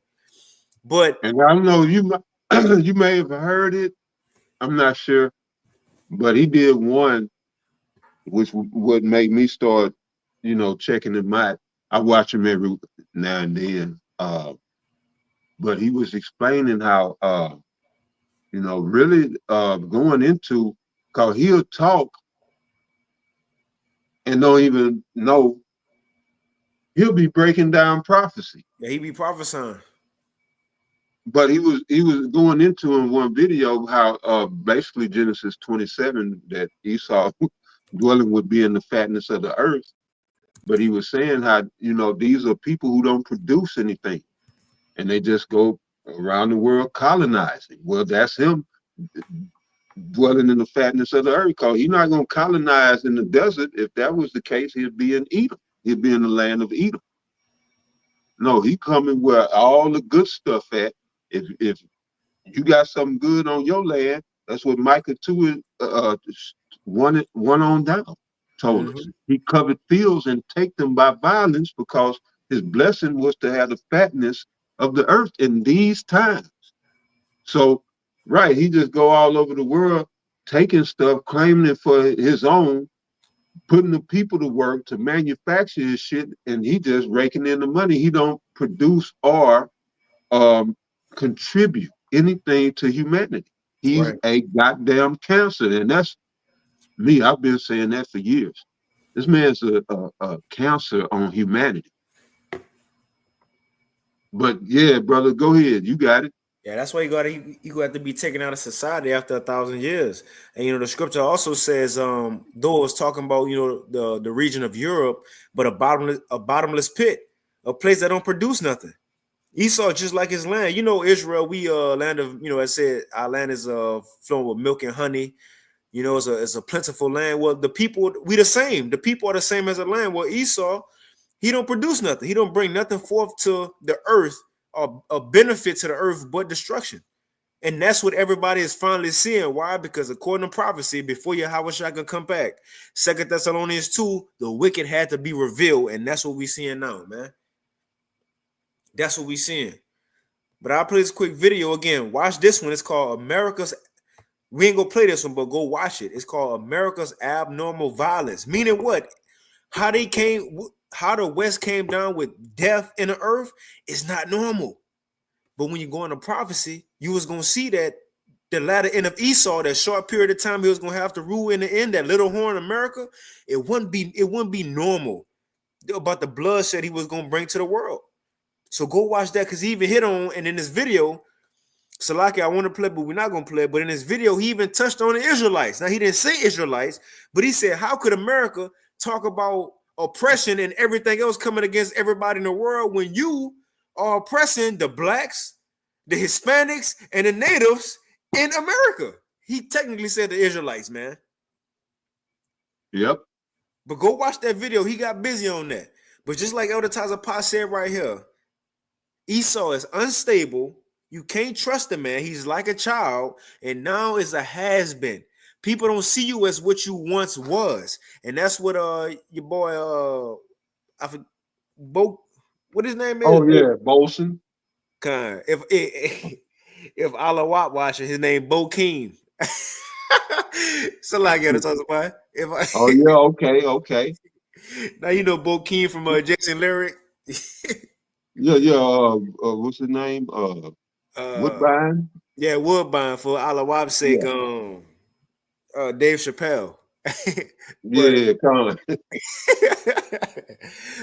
And I know you may have heard it. I'm not sure, but he did one, which would make me start, checking him out. I watch him every now and then, but he was explaining how, really going into, because he'll talk and don't even know. He'll be breaking down prophecy. Yeah, he be prophesying. But he was going into in one video how basically Genesis 27 that Esau dwelling would be in the fatness of the earth. But he was saying how, these are people who don't produce anything, and they just go around the world colonizing. Well, that's him dwelling in the fatness of the earth, because he's not going to colonize in the desert. If that was the case, he'd be in Edom. He'd be in the land of Edom. No, he coming where all the good stuff at. If you got something good on your land, that's what Micah 2 one on down told us. He covered fields and take them by violence, because his blessing was to have the fatness of the earth in these times. So, right, he just go all over the world taking stuff, claiming it for his own, putting the people to work to manufacture his shit, and he just raking in the money. He don't produce or contribute anything to humanity. He's Right. a goddamn cancer, and that's me. I've been saying that for years. This man's a cancer on humanity. But yeah, brother, go ahead. You got it. Yeah, that's why you got to be taken out of society after 1,000 years. And the scripture also says, though it was talking about the region of Europe, but a bottomless pit, a place that don't produce nothing. Esau just like his land. Israel, we land of I said our land is flowing with milk and honey. It's a plentiful land. Well, the people we the same. The people are the same as the land. Well, Esau, he don't produce nothing. He don't bring nothing forth to the earth or a benefit to the earth but destruction. And that's what everybody is finally seeing. Why? Because according to prophecy, before Yahushua can come back, 2 Thessalonians 2, the wicked had to be revealed. And that's what we're seeing now, man. That's what we're seeing. But I'll play this quick video again. Watch this one. It's called America's. We ain't gonna play this one, but go watch it. It's called America's Abnormal Violence. Meaning what? How the West came down with death in the earth is not normal. But when you go into prophecy, you was gonna see that the latter end of Esau, that short period of time he was gonna have to rule in the end, that little horn America, it wouldn't be normal about the bloodshed he was gonna bring to the world. So go watch that, because he even hit on, and in this video, Salaki, I want to play, but we're not going to play. But in this video, he even touched on the Israelites. Now, he didn't say Israelites, but he said, how could America talk about oppression and everything else coming against everybody in the world when you are oppressing the blacks, the Hispanics, and the natives in America? He technically said the Israelites, man. Yep. But go watch that video. He got busy on that. But just like Elder Tazapah said right here, Esau is unstable. You can't trust the man. He's like a child, and now is a has-been. People don't see you as what you once was, and that's what your boy what his name is? Oh yeah, Bolson. If Allah Watt watching, his name Bo Keem. So like Elder Tazapah. Oh yeah, okay. Now Bo Keem from Jason Lyric. Yeah. What's his name? Woodbine. Yeah, Woodbine, for Allah Wab's sake. Yeah. Dave Chappelle. Yeah, Colin.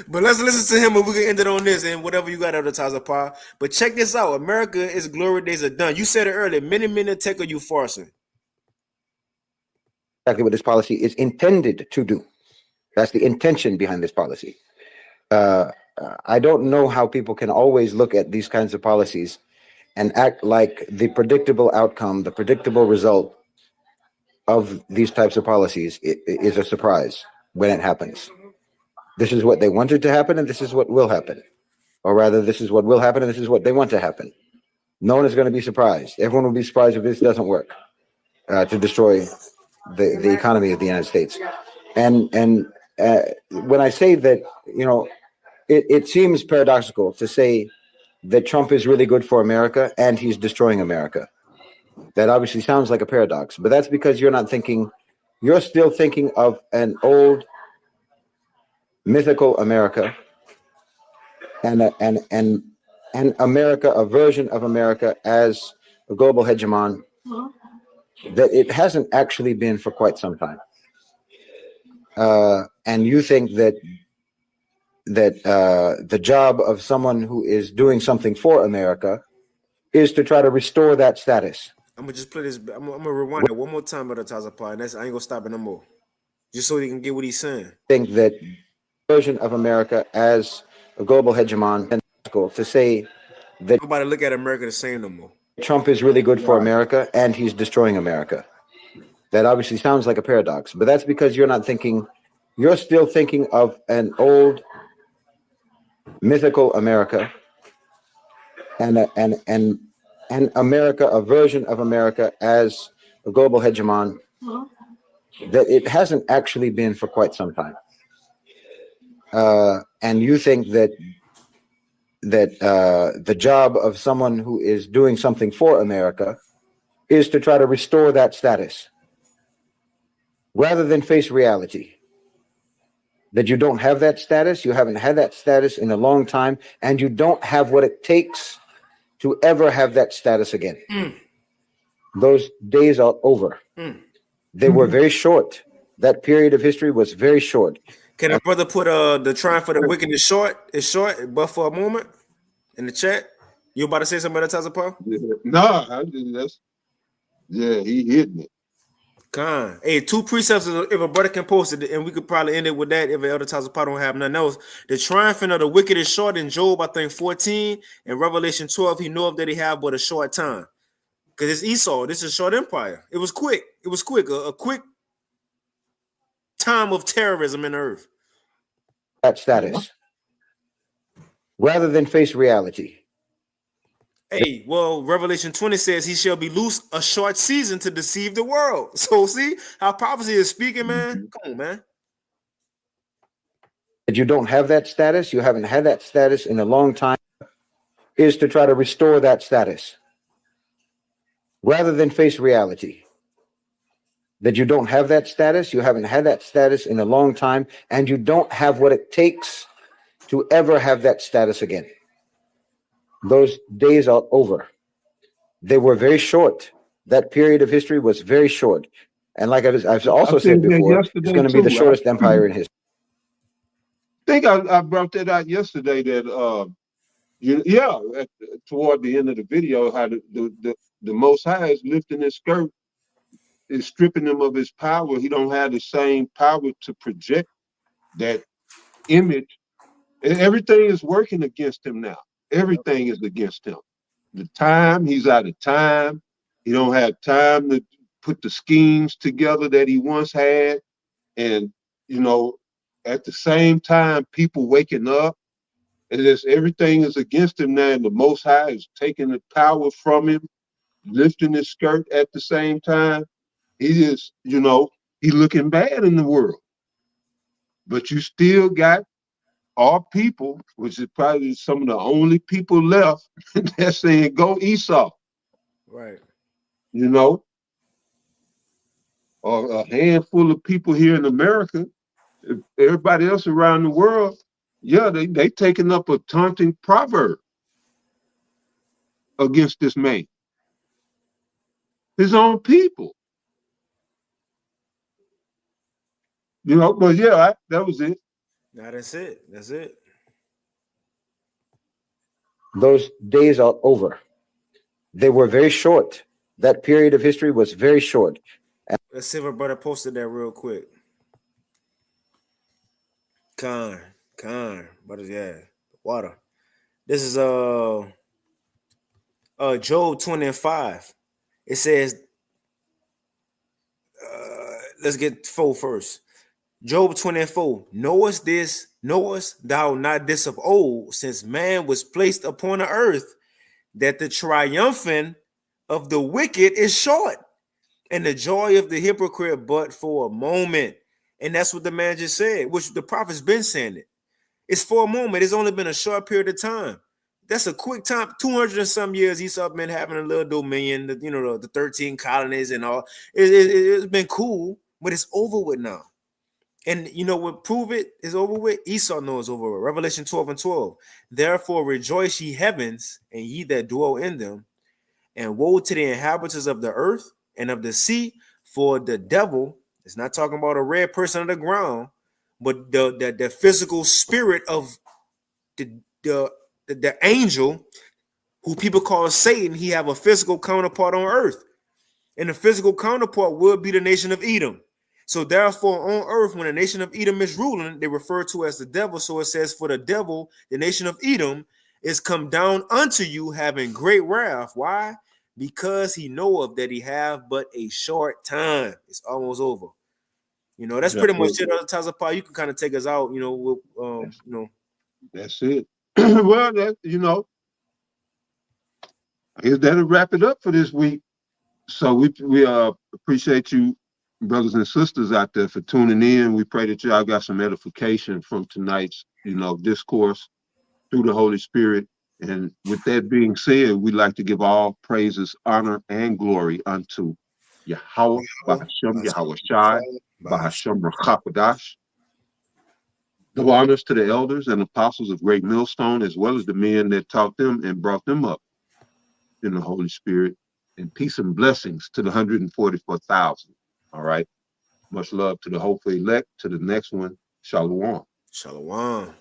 But let's listen to him, and we can end it on this, and whatever you got out of Tazapah. But check this out: America is glory days are done. You said it earlier. Many take you forcing. Exactly what this policy is intended to do. That's the intention behind this policy. I don't know how people can always look at these kinds of policies and act like the predictable outcome, the predictable result of these types of policies is a surprise when it happens. This is what they wanted to happen, and this is what will happen. Or rather, this is what will happen, and this is what they want to happen. No one is going to be surprised. Everyone will be surprised if this doesn't work to destroy the economy of the United States. And when I say that, it seems paradoxical to say that Trump is really good for America and he's destroying America. That obviously sounds like a paradox, but that's because you're still thinking of an old mythical America and America, a version of America as a global hegemon that it hasn't actually been for quite some time. And you think that the job of someone who is doing something for America is to try to restore that status. I'm gonna just play this. I'm gonna rewind it one more time about the Tazapah, and I ain't gonna stop it no more, just so you can get what he's saying. Think that version of America as a global hegemon, and to say that nobody look at America the same no more. Trump is really good for America and he's destroying America. That obviously sounds like a paradox, but that's because you're still thinking of an old mythical America and America, a version of America as a global hegemon that it hasn't actually been for quite some time. And you think that the job of someone who is doing something for America is to try to restore that status rather than face reality. that you don't have that status. You haven't had that status in a long time, and you don't have what it takes to ever have that status again. Those days are over. They were very short. That period of history was very short. Can a brother put the trying for the wicked is short, but for a moment in the chat? You about to say something about that, Paul? No, he hitting it. Con. Hey, 2 precepts. If a brother can post it, and we could probably end it with that. If the Elder Tazapah don't have nothing else, the triumphing of the wicked is short in Job, I think 14, and Revelation 12. He know that he have but a short time, because it's Esau. This is a short empire. It was quick. It was quick. A quick time of terrorism in the earth. That status, rather than face reality. Hey, well, Revelation 20 says he shall be loose a short season to deceive the world. So see how prophecy is speaking, man. Come on, man. That you don't have that status, you haven't had that status in a long time, is to try to restore that status rather than face reality. That you don't have that status, you haven't had that status in a long time, and you don't have what it takes to ever have that status again. Those days are over. They were very short. That period of history was very short. And like I've also said before, it's going to be the shortest empire in history. I think I brought that out yesterday that, toward the end of the video, how the Most High is lifting his skirt, is stripping him of his power. He don't have the same power to project that image. And everything is working against him now. Everything is against him. The time, he's out of time. He don't have time to put the schemes together that he once had. And, at the same time, people waking up, and everything is against him now. And the Most High is taking the power from him, lifting his skirt at the same time. He is, he looking bad in the world. But you still got our people, which is probably some of the only people left, that's saying go Esau. Right. Or a handful of people here in America. Everybody else around the world, they taking up a taunting proverb against this man. His own people. But that was it. Now that's it. That's it. Those days are over. They were very short. That period of history was very short. Let's see if our brother posted that real quick. Con, but water. This is Job 20:5. It says, let's get 4 first. Job 20:4. Knowest thou not this of old, since man was placed upon the earth, that the triumphing of the wicked is short, and the joy of the hypocrite but for a moment. And that's what the man just said, which the prophet's been saying it. It's for a moment. It's only been a short period of time. That's a quick time. 200 and some years Esau been having a little dominion, the 13 colonies and all. It's been cool, but it's over with now. And what prove it is over with? Esau knows over with. Revelation 12:12. Therefore rejoice ye heavens, and ye that dwell in them, and woe to the inhabitants of the earth and of the sea, for the devil, it's not talking about a red person on the ground, but the physical spirit of the angel, who people call Satan. He have a physical counterpart on earth, and the physical counterpart would be the nation of Edom. So therefore, on earth, when the nation of Edom is ruling, they refer to as the devil. So it says, for the devil, the nation of Edom, is come down unto you, having great wrath. Why? Because he knoweth that he have but a short time. It's almost over. That's pretty much it. Other Tazapah, you can kind of take us out. That's it. Well, I guess that'll wrap it up for this week. So we appreciate you, brothers and sisters out there, for tuning in. We pray that y'all got some edification from tonight's, discourse through the Holy Spirit. And with that being said, we'd like to give all praises, honor, and glory unto Yahweh, Bahashem, Yahweh Shai, Bahashem Rachapadash. Give honors to the elders and apostles of Great Millstone, as well as the men that taught them and brought them up in the Holy Spirit. And peace and blessings to the 144,000. All right. Much love to the hopeful elect. To the next one, Shalom. Shalom.